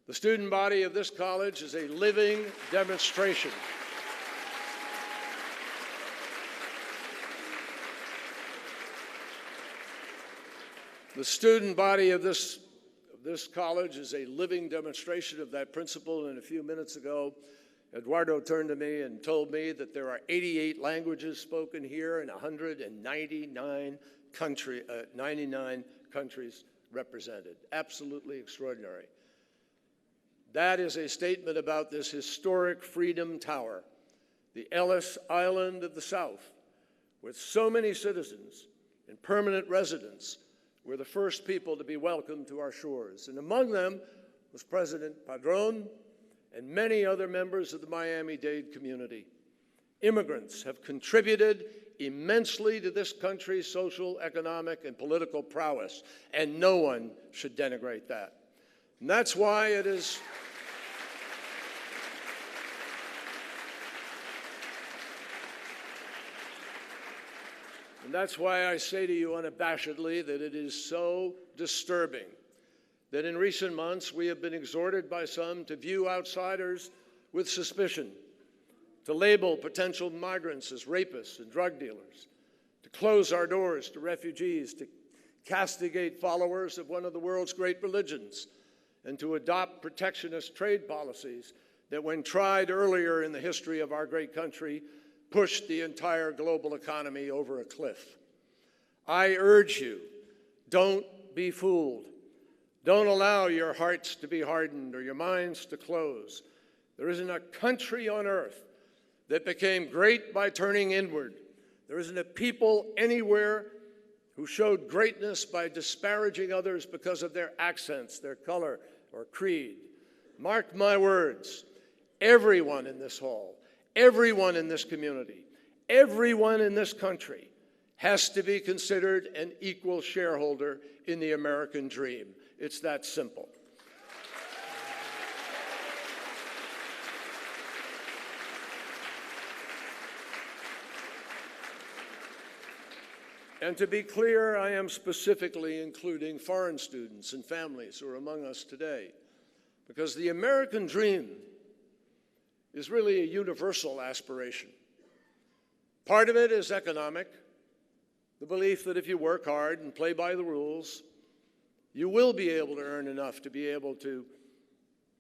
The student body of this college is a living demonstration. The student body of this college is a living demonstration of that principle, and a few minutes ago, Eduardo turned to me and told me that there are 88 languages spoken here and 99 countries represented. Absolutely extraordinary. That is a statement about this historic Freedom Tower, the Ellis Island of the South, with so many citizens and permanent residents. We're the first people to be welcomed to our shores. And among them was President Padron and many other members of the Miami-Dade community. Immigrants have contributed immensely to this country's social, economic, and political prowess, and no one should denigrate that. And that's why it is And that's why I say to you unabashedly that it is so disturbing that in recent months we have been exhorted by some to view outsiders with suspicion, to label potential migrants as rapists and drug dealers, to close our doors to refugees, to castigate followers of one of the world's great religions, and to adopt protectionist trade policies that, when tried earlier in the history of our great country, pushed the entire global economy over a cliff. I urge you, don't be fooled. Don't allow your hearts to be hardened or your minds to close. There isn't a country on earth that became great by turning inward. There isn't a people anywhere who showed greatness by disparaging others because of their accents, their color, or creed. Mark my words, everyone in this hall, everyone in this community, everyone in this country has to be considered an equal shareholder in the American dream. It's that simple. And to be clear, I am specifically including foreign students and families who are among us today, because the American dream is really a universal aspiration. Part of it is economic, the belief that if you work hard and play by the rules, you will be able to earn enough to be able to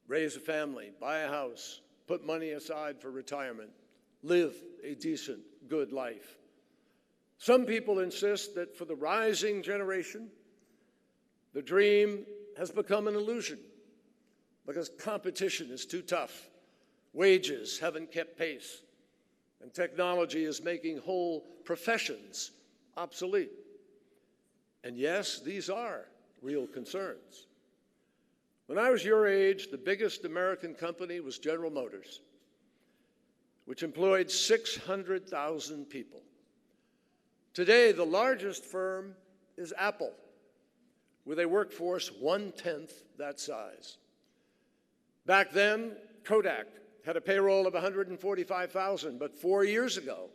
raise a family, buy a house, put money aside for retirement, live a decent, good life. Some people insist that for the rising generation, the dream has become an illusion because competition is too tough. Wages haven't kept pace, and technology is making whole professions obsolete. And yes, these are real concerns. When I was your age, the biggest American company was General Motors, which employed 600,000 people. Today, the largest firm is Apple, with a workforce 1/10 that size. Back then, Kodak had a payroll of 145,000, but 4 years ago,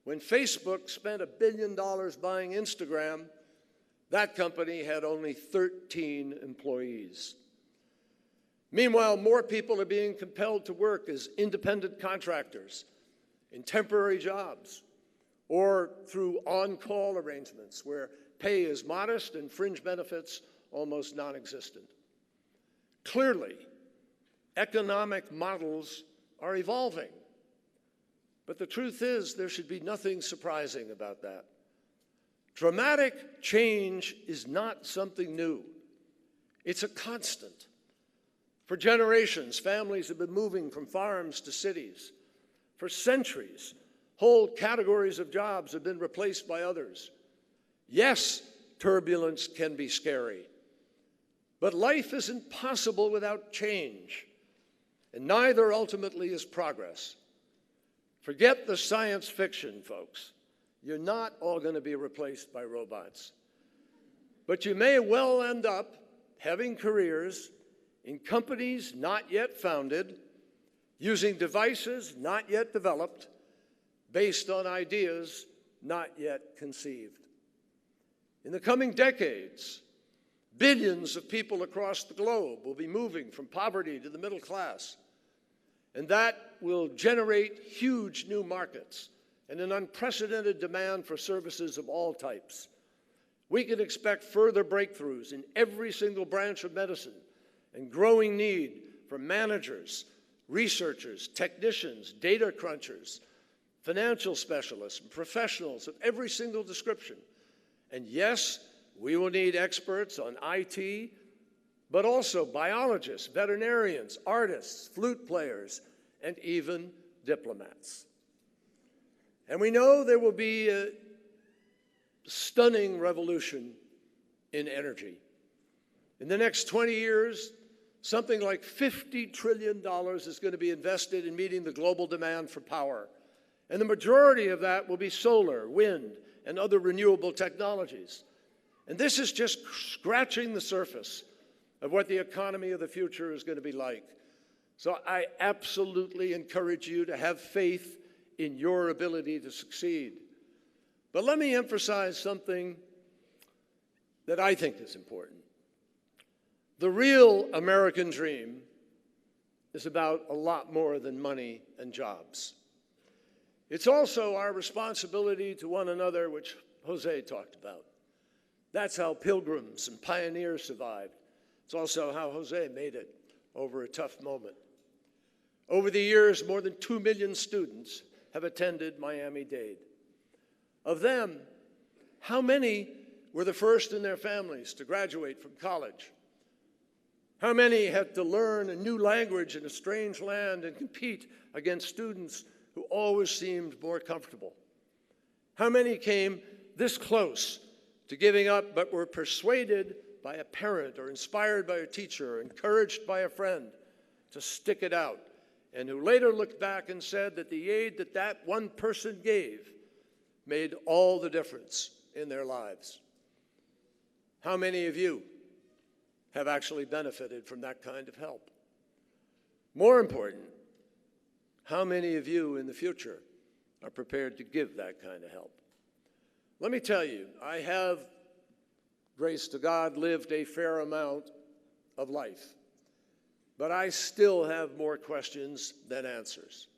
when Facebook spent $1 billion buying Instagram, that company had only 13 employees. Meanwhile, more people are being compelled to work as independent contractors in temporary jobs or through on-call arrangements where pay is modest and fringe benefits almost non-existent. Clearly, economic models are evolving. But the truth is, there should be nothing surprising about that. Dramatic change is not something new. It's a constant. For generations, families have been moving from farms to cities. For centuries, whole categories of jobs have been replaced by others. Yes, turbulence can be scary, but life isn't possible without change, and neither ultimately is progress. Forget the science fiction, folks. You're not all going to be replaced by robots. But you may well end up having careers in companies not yet founded, using devices not yet developed, based on ideas not yet conceived. In the coming decades, billions of people across the globe will be moving from poverty to the middle class, and that will generate huge new markets and an unprecedented demand for services of all types. We can expect further breakthroughs in every single branch of medicine and growing need for managers, researchers, technicians, data crunchers, financial specialists, and professionals of every single description. And yes, we will need experts on IT, but also biologists, veterinarians, artists, flute players, and even diplomats. And we know there will be a stunning revolution in energy. In the next 20 years, something like $50 trillion is going to be invested in meeting the global demand for power. And the majority of that will be solar, wind, and other renewable technologies. And this is just scratching the surface of what the economy of the future is going to be like. So I absolutely encourage you to have faith in your ability to succeed. But let me emphasize something that I think is important. The real American dream is about a lot more than money and jobs. It's also our responsibility to one another, which Jose talked about. That's how pilgrims and pioneers survived. It's also how Jose made it over a tough moment. Over the years, more than 2 million students have attended Miami Dade. Of them, how many were the first in their families to graduate from college? How many had to learn a new language in a strange land and compete against students who always seemed more comfortable? How many came this close to giving up but were persuaded by a parent or inspired by a teacher or encouraged by a friend to stick it out, and who later looked back and said that the aid that that one person gave made all the difference in their lives? How many of you have actually benefited from that kind of help? More important, how many of you in the future are prepared to give that kind of help? Let me tell you, I have, grace to God, lived a fair amount of life. But I still have more questions than answers.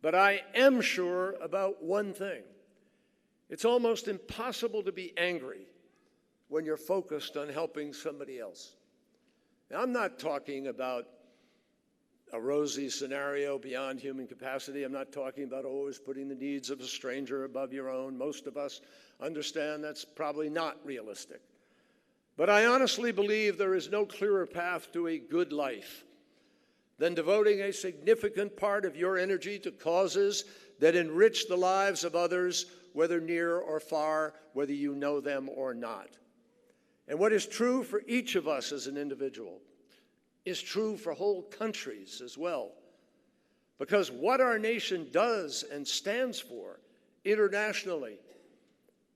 But I am sure about one thing. It's almost impossible to be angry when you're focused on helping somebody else. Now, I'm not talking about a rosy scenario beyond human capacity. I'm not talking about always putting the needs of a stranger above your own. Most of us understand that's probably not realistic. But I honestly believe there is no clearer path to a good life than devoting a significant part of your energy to causes that enrich the lives of others, whether near or far, whether you know them or not. And what is true for each of us as an individual is true for whole countries as well. Because what our nation does and stands for internationally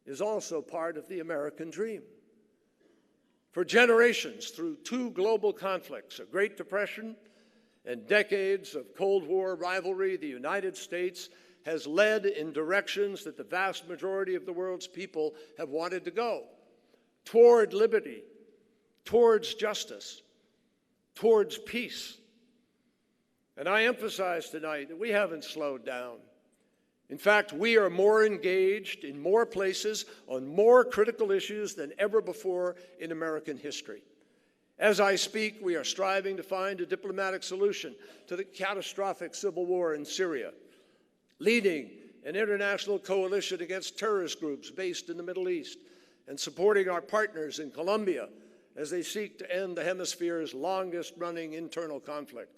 is also part of the American dream. For generations, through 2 global conflicts, a Great Depression and decades of Cold War rivalry, the United States has led in directions that the vast majority of the world's people have wanted to go, toward liberty, towards justice, towards peace. And I emphasize tonight that we haven't slowed down. In fact, we are more engaged in more places on more critical issues than ever before in American history. As I speak, we are striving to find a diplomatic solution to the catastrophic civil war in Syria, leading an international coalition against terrorist groups based in the Middle East, and supporting our partners in Colombia as they seek to end the hemisphere's longest-running internal conflict.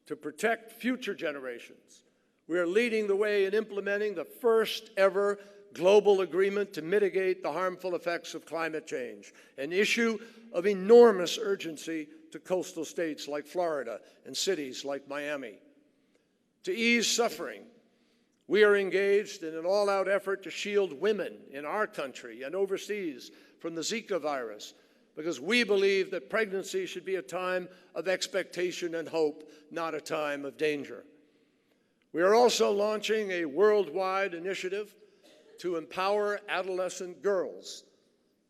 To protect future generations, we are leading the way in implementing the first ever global agreement to mitigate the harmful effects of climate change, an issue of enormous urgency to coastal states like Florida and cities like Miami. To ease suffering, we are engaged in an all-out effort to shield women in our country and overseas from the Zika virus, because we believe that pregnancy should be a time of expectation and hope, not a time of danger. We are also launching a worldwide initiative to empower adolescent girls,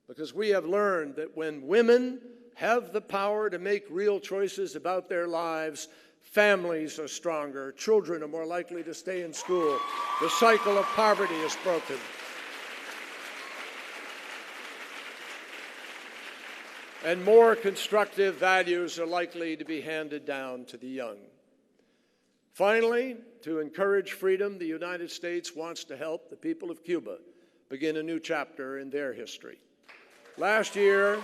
because we have learned that when women have the power to make real choices about their lives, families are stronger, children are more likely to stay in school, the cycle of poverty is broken. And more constructive values are likely to be handed down to the young. Finally, to encourage freedom, the United States wants to help the people of Cuba begin a new chapter in their history. Last year,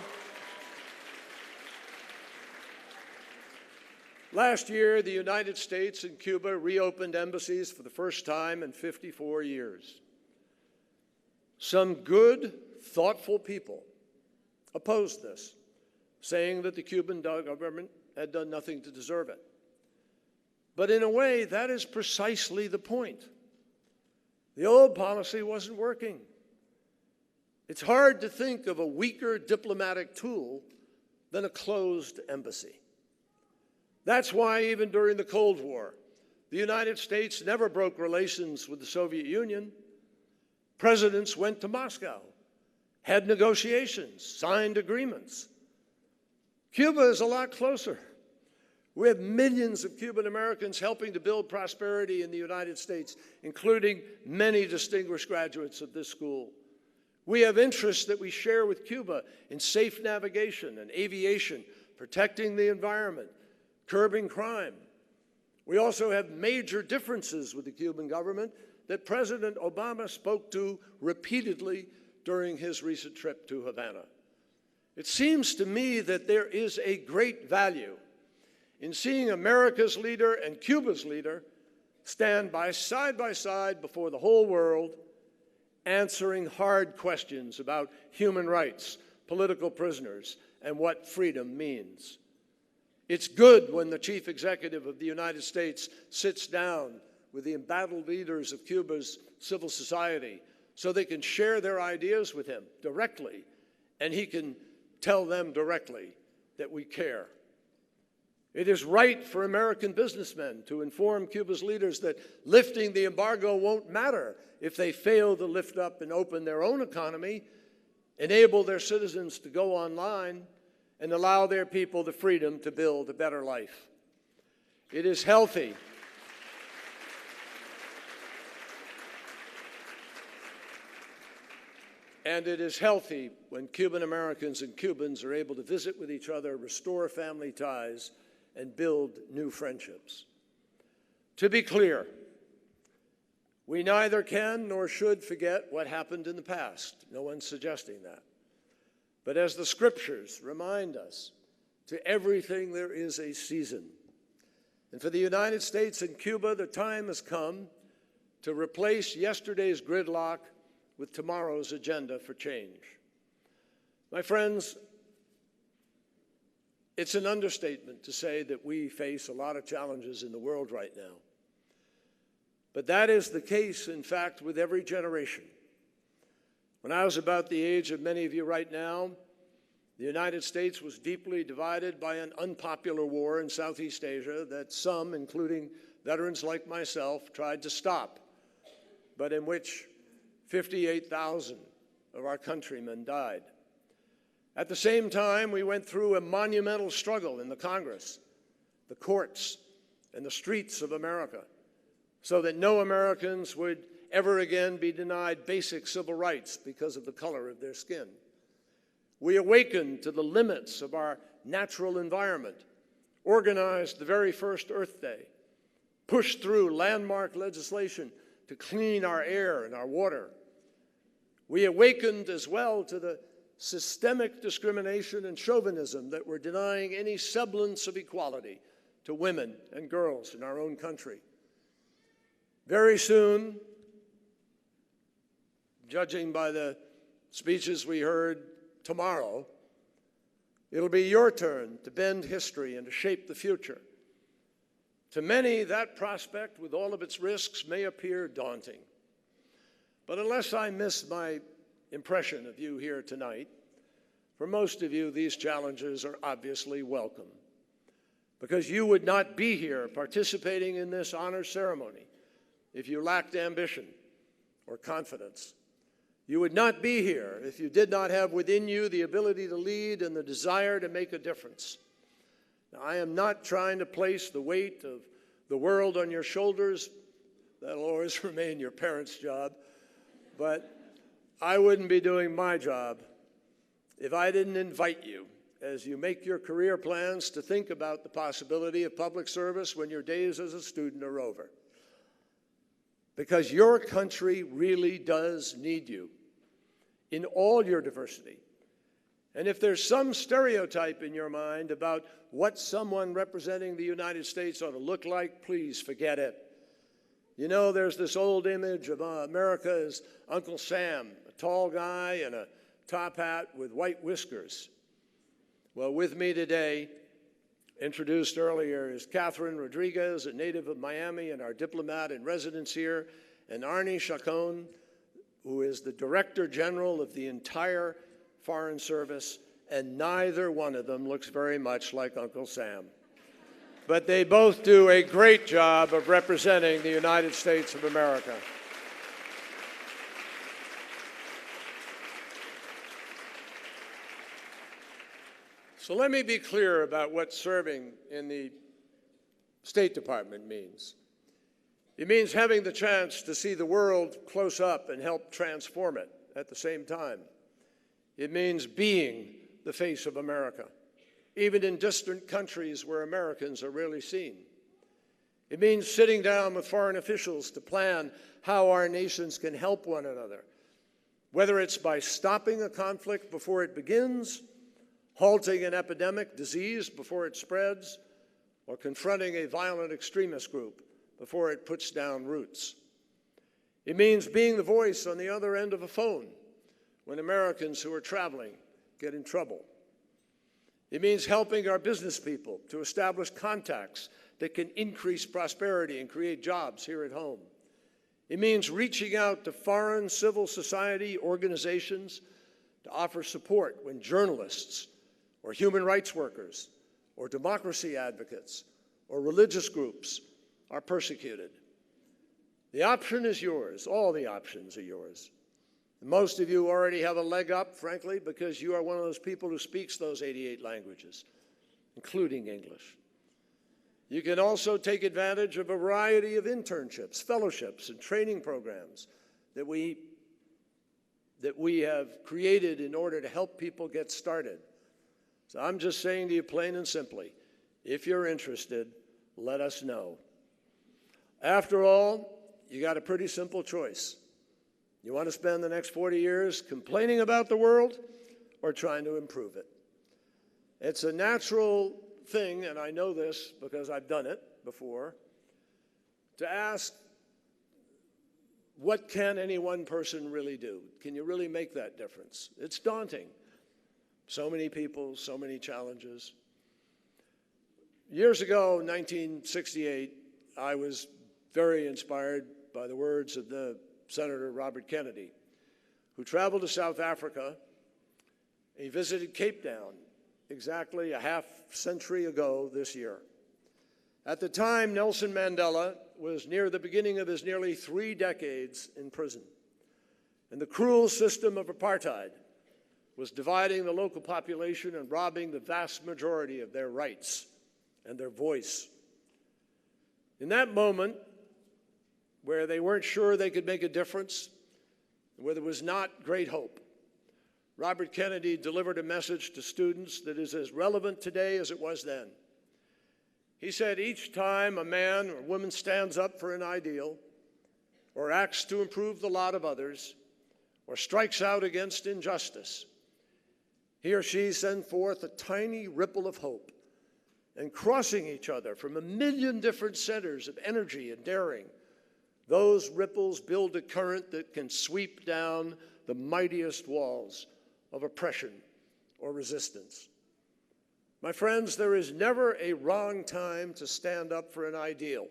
the United States and Cuba reopened embassies for the first time in 54 years. Some good, thoughtful people opposed this, saying that the Cuban government had done nothing to deserve it. But in a way, that is precisely the point. The old policy wasn't working. It's hard to think of a weaker diplomatic tool than a closed embassy. That's why even during the Cold War, the United States never broke relations with the Soviet Union. Presidents went to Moscow, had negotiations, signed agreements. Cuba is a lot closer. We have millions of Cuban Americans helping to build prosperity in the United States, including many distinguished graduates of this school. We have interests that we share with Cuba in safe navigation and aviation, protecting the environment, curbing crime. We also have major differences with the Cuban government that President Obama spoke to repeatedly during his recent trip to Havana. It seems to me that there is a great value in seeing America's leader and Cuba's leader stand side by side before the whole world, answering hard questions about human rights, political prisoners, and what freedom means. It's good when the chief executive of the United States sits down with the embattled leaders of Cuba's civil society so they can share their ideas with him directly, and he can tell them directly that we care. It is right for American businessmen to inform Cuba's leaders that lifting the embargo won't matter if they fail to lift up and open their own economy, enable their citizens to go online, and allow their people the freedom to build a better life. It is healthy. And it is healthy when Cuban Americans and Cubans are able to visit with each other, restore family ties, and build new friendships. To be clear, we neither can nor should forget what happened in the past. No one's suggesting that. But as the scriptures remind us, to everything there is a season. And for the United States and Cuba, the time has come to replace yesterday's gridlock with tomorrow's agenda for change. My friends, it's an understatement to say that we face a lot of challenges in the world right now. But that is the case, in fact, with every generation. When I was about the age of many of you right now, the United States was deeply divided by an unpopular war in Southeast Asia that some, including veterans like myself, tried to stop, but in which 58,000 of our countrymen died. At the same time, we went through a monumental struggle in the Congress, the courts, and the streets of America so that no Americans would ever again be denied basic civil rights because of the color of their skin. We awakened to the limits of our natural environment, organized the very first Earth Day, pushed through landmark legislation to clean our air and our water. We awakened as well to the systemic discrimination and chauvinism that were denying any semblance of equality to women and girls in our own country. Very soon, judging by the speeches we heard tomorrow, it'll be your turn to bend history and to shape the future. To many, that prospect, with all of its risks, may appear daunting. But unless I miss my impression of you here tonight, for most of you, these challenges are obviously welcome, because you would not be here participating in this honor ceremony if you lacked ambition or confidence. You would not be here if you did not have within you the ability to lead and the desire to make a difference. Now, I am not trying to place the weight of the world on your shoulders. That'll always remain your parents' job. But I wouldn't be doing my job if I didn't invite you, as you make your career plans, to think about the possibility of public service when your days as a student are over. Because your country really does need you in all your diversity. And if there's some stereotype in your mind about what someone representing the United States ought to look like, please forget it. You know, there's this old image of America as Uncle Sam, a tall guy in a top hat with white whiskers. Well, with me today, introduced earlier, is Catherine Rodriguez, a native of Miami and our diplomat in residence here, and Arnie Chacon, who is the Director General of the entire Foreign Service and neither one of them looks very much like Uncle Sam. But they both do a great job of representing the United States of America. So let me be clear about what serving in the State Department means. It means having the chance to see the world close up and help transform it at the same time. It means being the face of America, even in distant countries where Americans are rarely seen. It means sitting down with foreign officials to plan how our nations can help one another, whether it's by stopping a conflict before it begins, halting an epidemic disease before it spreads, or confronting a violent extremist group before it puts down roots. It means being the voice on the other end of a phone when Americans who are traveling get in trouble. It means helping our business people to establish contacts that can increase prosperity and create jobs here at home. It means reaching out to foreign civil society organizations to offer support when journalists or human rights workers or democracy advocates or religious groups are persecuted. The option is yours. All the options are yours. Most of you already have a leg up, frankly, because you are one of those people who speaks those 88 languages, including English. You can also take advantage of a variety of internships, fellowships, and training programs that we have created in order to help people get started. So I'm just saying to you plain and simply, if you're interested, let us know. After all, you got a pretty simple choice. You want to spend the next 40 years complaining about the world or trying to improve it? It's a natural thing, and I know this because I've done it before, to ask, what can any one person really do? Can you really make that difference? It's daunting. So many people, so many challenges. Years ago, 1968, I was very inspired by the words of the Senator Robert Kennedy, who traveled to South Africa. He visited Cape Town exactly a half century ago this year. At the time, Nelson Mandela was near the beginning of his nearly 3 decades in prison. And the cruel system of apartheid was dividing the local population and robbing the vast majority of their rights and their voice. In that moment, where they weren't sure they could make a difference, where there was not great hope, Robert Kennedy delivered a message to students that is as relevant today as it was then. He said, each time a man or woman stands up for an ideal, or acts to improve the lot of others, or strikes out against injustice, he or she sends forth a tiny ripple of hope, and crossing each other from 1 million different centers of energy and daring, those ripples build a current that can sweep down the mightiest walls of oppression or resistance. My friends, there is never a wrong time to stand up for an ideal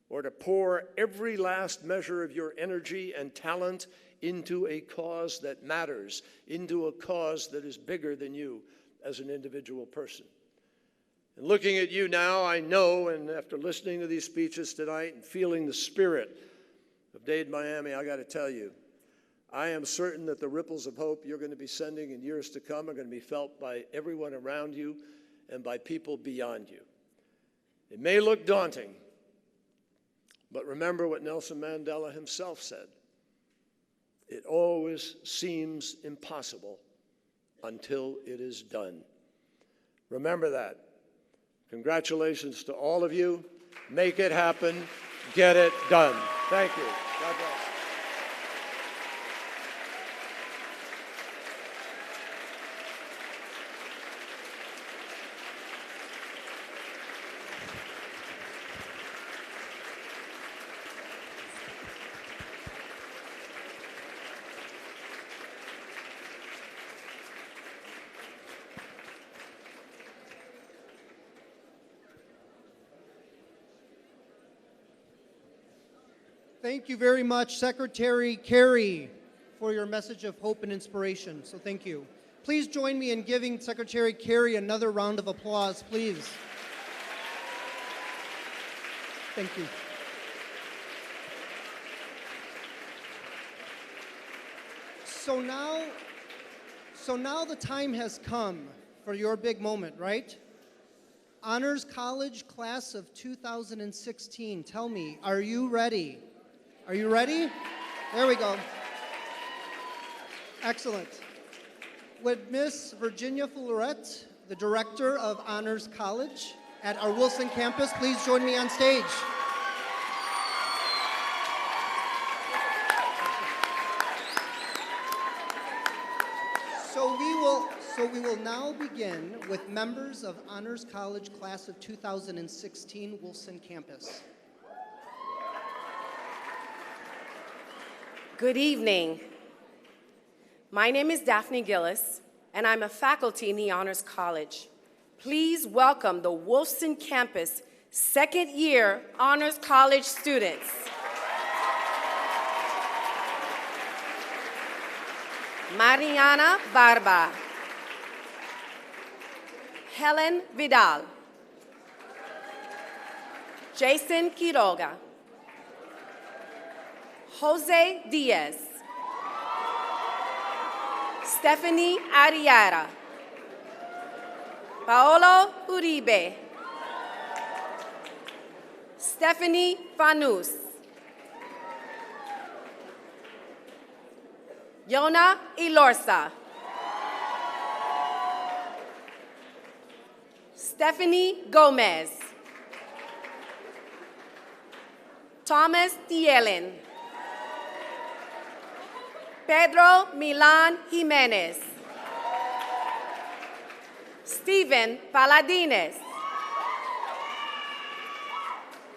or to pour every last measure of your energy and talent into a cause that matters, into a cause that is bigger than you as an individual person. And looking at you now, I know, and after listening to these speeches tonight and feeling the spirit of Dade, Miami, I got to tell you, I am certain that the ripples of hope you're going to be sending in years to come are going to be felt by everyone around you and by people beyond you. It may look daunting, but remember what Nelson Mandela himself said. It always seems impossible until it is done. Remember that. Congratulations to all of you. Make it happen. Get it done. Thank you. God bless. Thank you very much, Secretary Kerry, for your message of hope and inspiration. So thank you. Please join me in giving Secretary Kerry another round of applause, please. Thank you. So now the time has come for your big moment, right? Honors College class of 2016. Tell me, are you ready? Are you ready? There we go. Excellent. Would Miss Virginia Fullerette, the Director of Honors College at our Wilson campus, please join me on stage? So we will now begin with members of Honors College class of 2016 Wilson campus. Good evening. My name is Daphne Gillis, and I'm a faculty in the Honors College. Please welcome the Wilson campus second-year Honors College students. Mariana Barba, Helen Vidal, Jason Quiroga, Jose Diaz, Stephanie Arriara, Paolo Uribe, Stephanie Fanus, Yona Ilorza, Stephanie Gomez, Thomas Thielen, Pedro Milan Jimenez, Steven Paladines,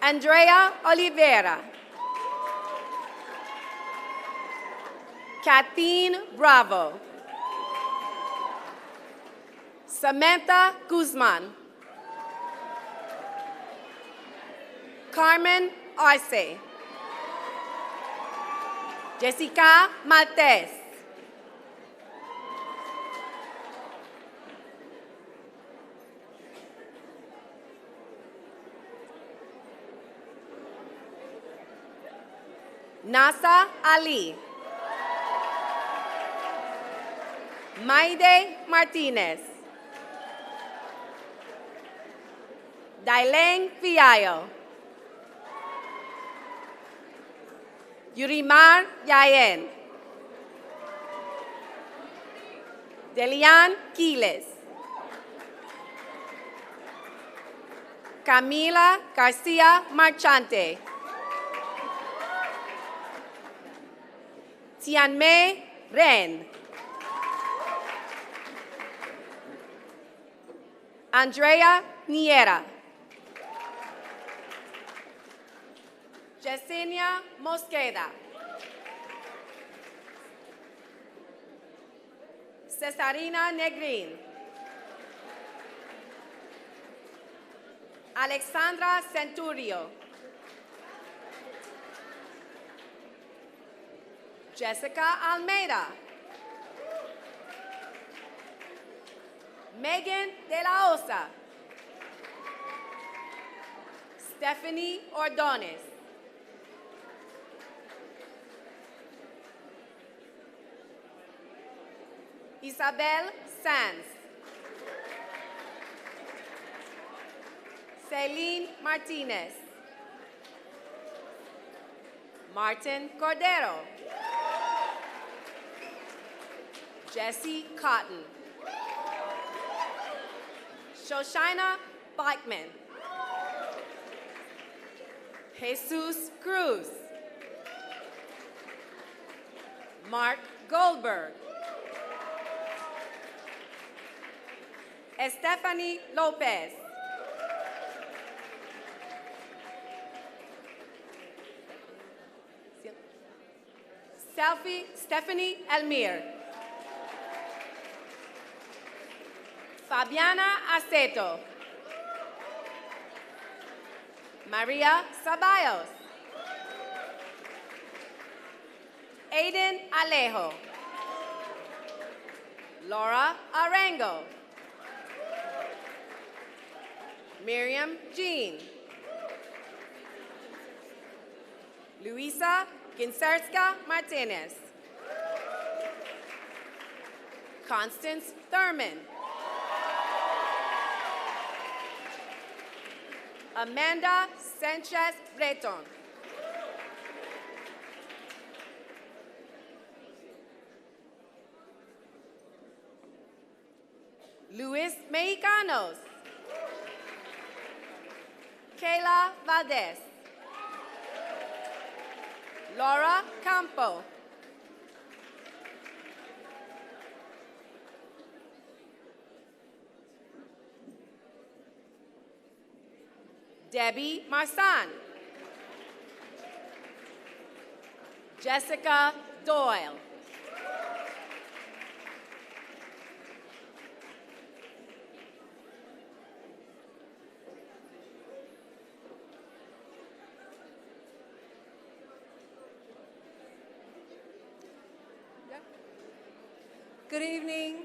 Andrea Oliveira, Kathleen Bravo, Samantha Guzman, Carmen Arce, Jessica Maltez, Nasa Ali, Maide Martinez, Daileng Fiallo, Yurimar Yayen, Delian Quiles, Camila Garcia Marchante, Tianmei Ren, Andrea Niera, Yesenia Mosqueda, Cesarina Negrin, Alexandra Centurio, Jessica Almeida, Megan De La Osa, Stephanie Ordonez, Isabel Sanz, Celine Martinez, Martin Cordero, Jesse Cotton, Shoshina Bachman, Jesus Cruz, Mark Goldberg, Estefany Lopez, Stephanie Elmir, Fabiana Aceto, Maria Ceballos, Aiden Alejo, Laura Arango. Miriam Jean. Luisa Ginserska Martinez. Constance Thurman. Amanda Sanchez Breton. Luis Mexicanos. Kayla Valdez. Laura Campo. Debbie Marsan. Jessica Doyle. Good evening.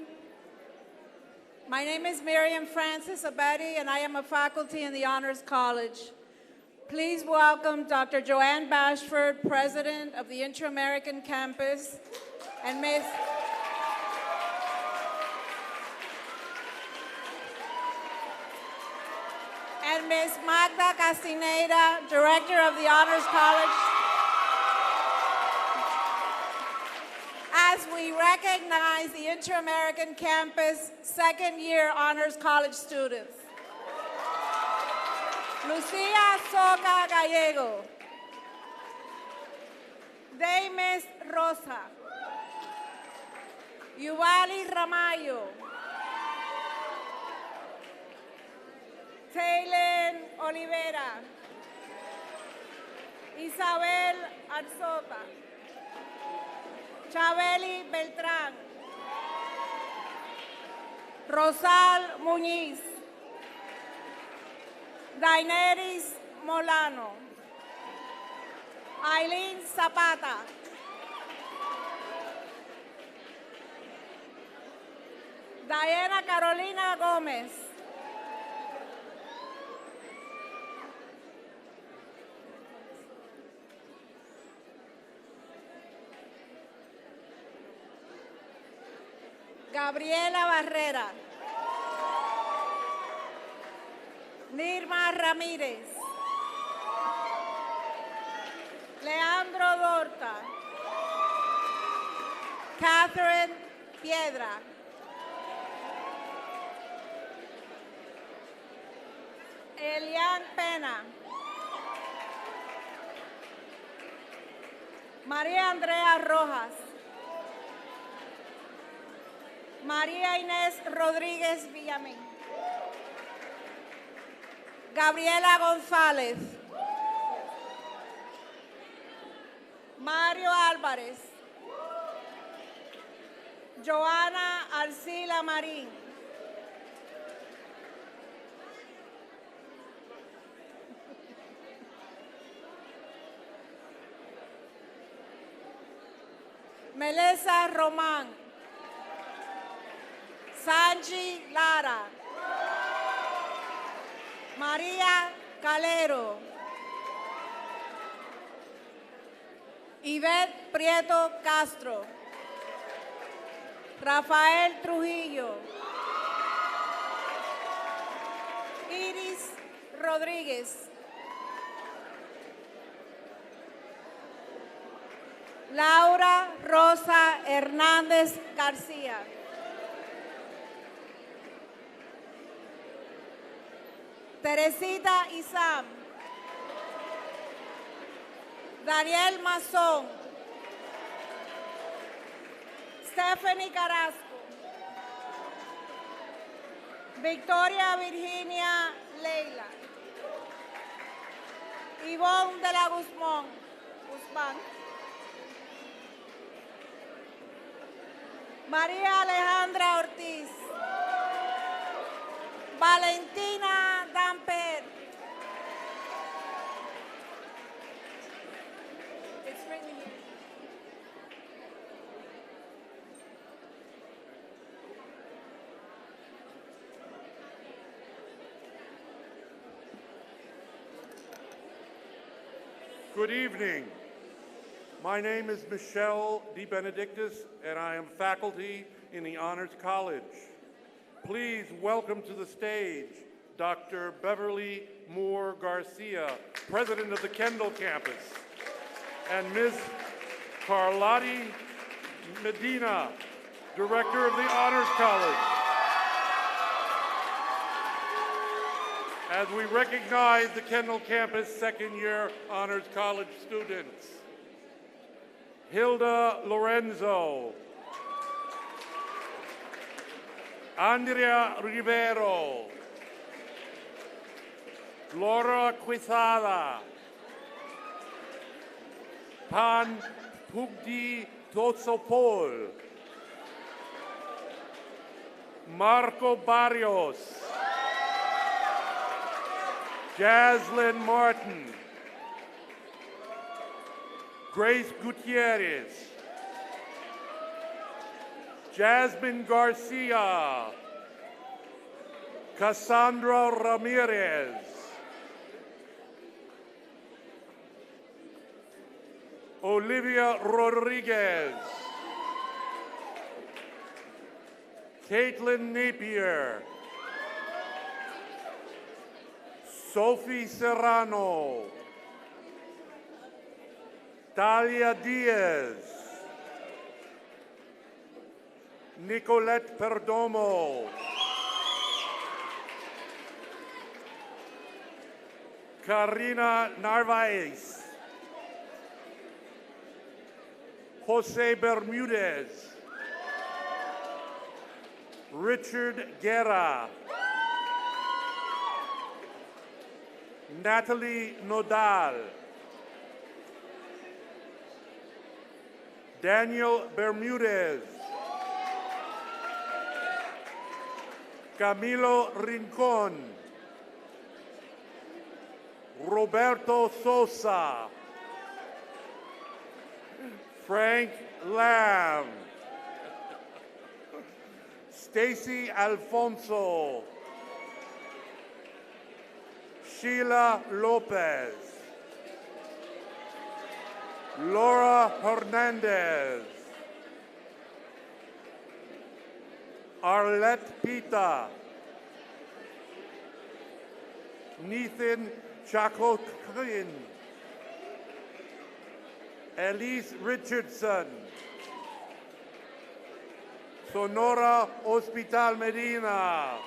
My name is Miriam Francis Abadi, and I am a faculty in the Honors College. Please welcome Dr. Joanne Bashford, President of the Inter-American Campus, and Ms. Magda Castaneda, Director of the Honors College, as we recognize the Inter-American Campus second-year Honors College students. Lucia Soca Gallego, Demis Rosa, Yuvali Ramayo, Taylen Olivera, Isabel Arzota, Chabeli Beltrán, Rosal Muñiz, Daenerys Molano, Aileen Zapata, Diana Carolina Gómez, Gabriela Barrera, Nirma Ramírez, Leandro Dorta, Catherine Piedra, Elian Pena, María Andrea Rojas, María Inés Rodríguez Villamín, Gabriela González, Mario Álvarez, Joana Arcila Marín, Melissa Román, Sanji Lara, María Calero, Ivette Prieto Castro, Rafael Trujillo, Iris Rodríguez, Laura Rosa Hernández García, Teresita Isam, Daniel Mazón, Stephanie Carrasco, Victoria Virginia Leila, Ivonne de la Guzmán, María Alejandra Ortiz, Valentina Damper, it's written here. Good evening. My name is Michelle DeBenedictis, and I am faculty in the Honors College. Please welcome to the stage Dr. Beverly Moore Garcia, president of the Kendall campus, and Ms. Carlotti Medina, director of the Honors College. As we recognize the Kendall campus second-year Honors College students, Hilda Lorenzo, Andrea Rivero, Laura Quezada, Pan Pugdi Tosopol, Marco Barrios, Jaslyn Martin, Grace Gutierrez, Jasmine Garcia, Cassandra Ramirez, Olivia Rodriguez, Caitlin Napier, Sophie Serrano, Talia Diaz, Nicolette Perdomo, Karina Narvaez, Jose Bermudez, Richard Guerra, Natalie Nodal, Daniel Bermudez, Camilo Rincon, Roberto Sosa, Frank Lamb, Stacy Alfonso, Sheila Lopez, Laura Hernandez, Arlette Pita, Nathan Chacoquin, Elise Richardson, Sonora Hospital Medina,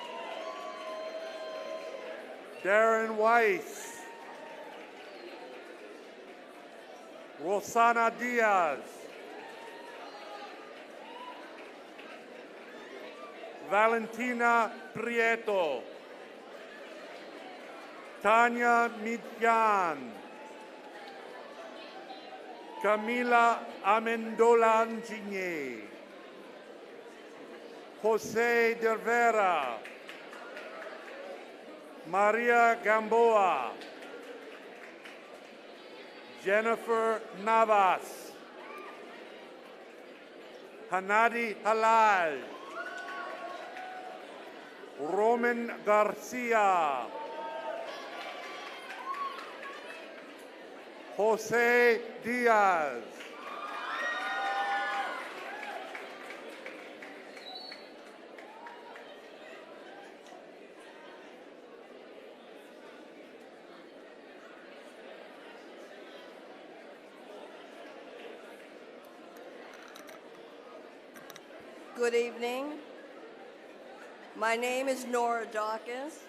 Darren Weiss, Rosana Diaz, Valentina Prieto, Tanya Mityan, Camila Amendola Njigne, Jose de Vera, Maria Gamboa, Jennifer Navas, Hanadi Halal, Roman Garcia, Jose Diaz, Good evening. My name is Nora Dawkins.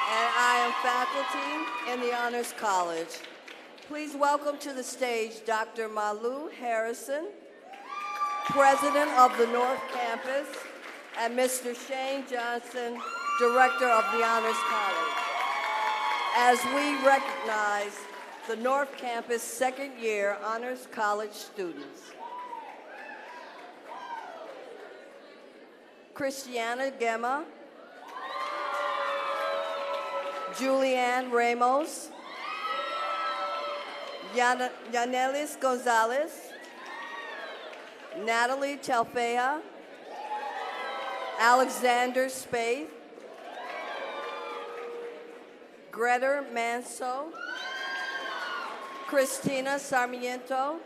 And I am faculty in the Honors College. Please welcome to the stage Dr. Malu Harrison, President of the North Campus, and Mr. Shane Johnson, Director of the Honors College, as we recognize the North Campus second-year Honors College students. Christiana Gemma, Julianne Ramos, Yanelis Gonzalez, Natalie Telfea, Alexander Spaeth, Greta Manso, Cristina Sarmiento,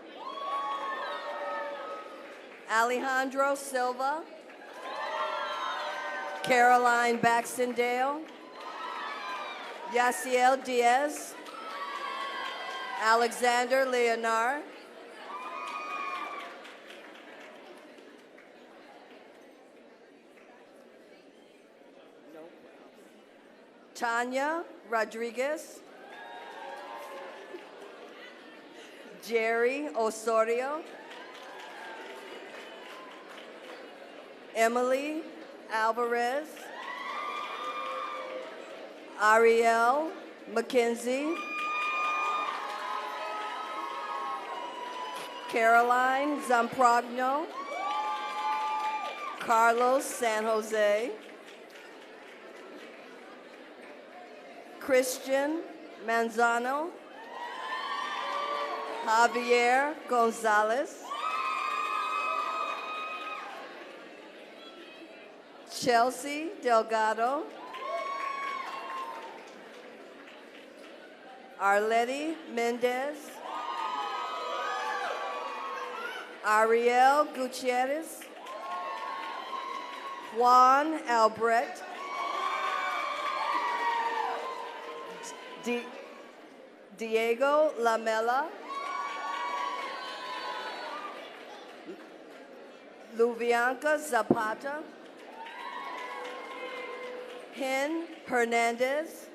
Alejandro Silva, Caroline Baxendale, Yaciel Diaz, Alexander Leonard, Tanya Rodriguez, Jerry Osorio, Emily Alvarez, Ariel McKenzie, Caroline Zamprogno, Carlos San Jose, Christian Manzano, Javier Gonzalez, Chelsea Delgado, Arleti Mendez, Ariel Gutierrez, Juan Albrecht, Diego Lamela, Luvianca Zapata, Hen Hernandez,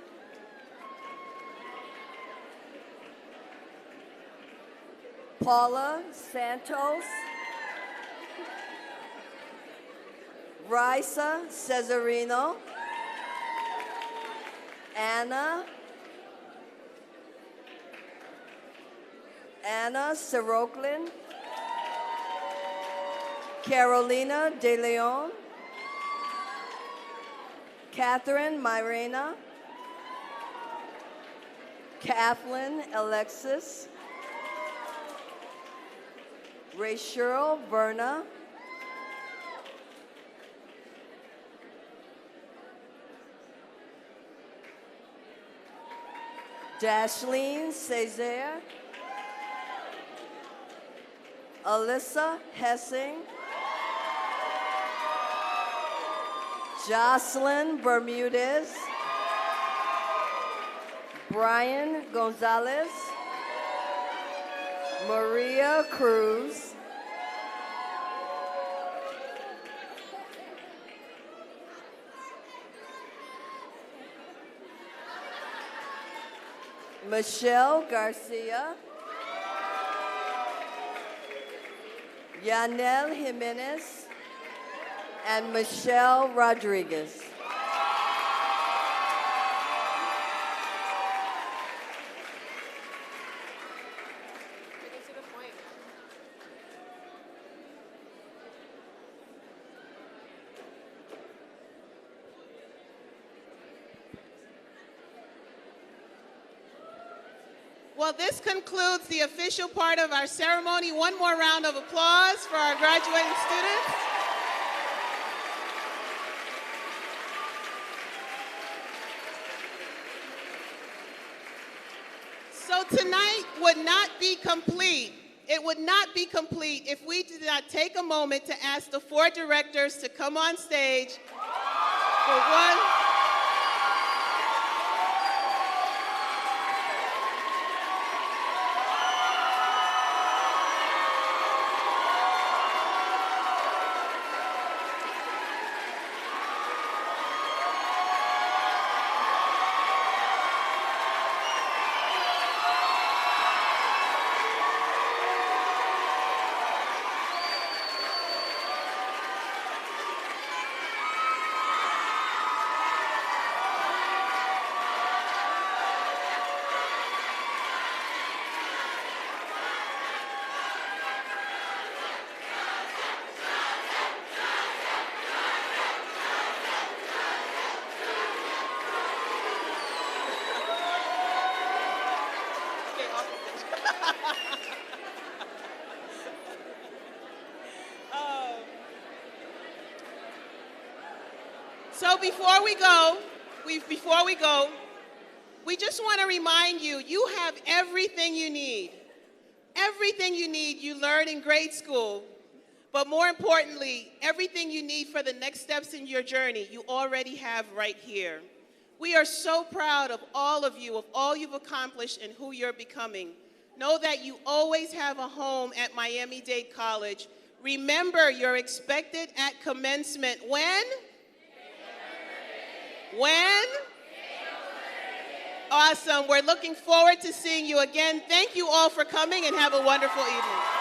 Paula Santos, Raisa Cesarino, Anna Soroklin, Carolina De Leon, Catherine Myrena, Kathleen Alexis, Rachel Verna, Dashlene Cesare, Alyssa Hessing, Jocelyn Bermudez, Brian Gonzalez, Maria Cruz, Michelle Garcia, Yanel Jimenez, and Michelle Rodriguez. Well, this concludes the official part of our ceremony. One more round of applause for our graduating students. So tonight would not be complete. It would not be complete if we did not take a moment to ask the four directors to come on stage for one. So before we go, we just want to remind you, you have everything you need. Everything you need you learn in grade school, but more importantly, everything you need for the next steps in your journey, you already have right here. We are so proud of all you've accomplished and who you're becoming. Know that you always have a home at Miami Dade College. Remember, you're expected at commencement when? When? Awesome. We're looking forward to seeing you again. Thank you all for coming and have a wonderful evening.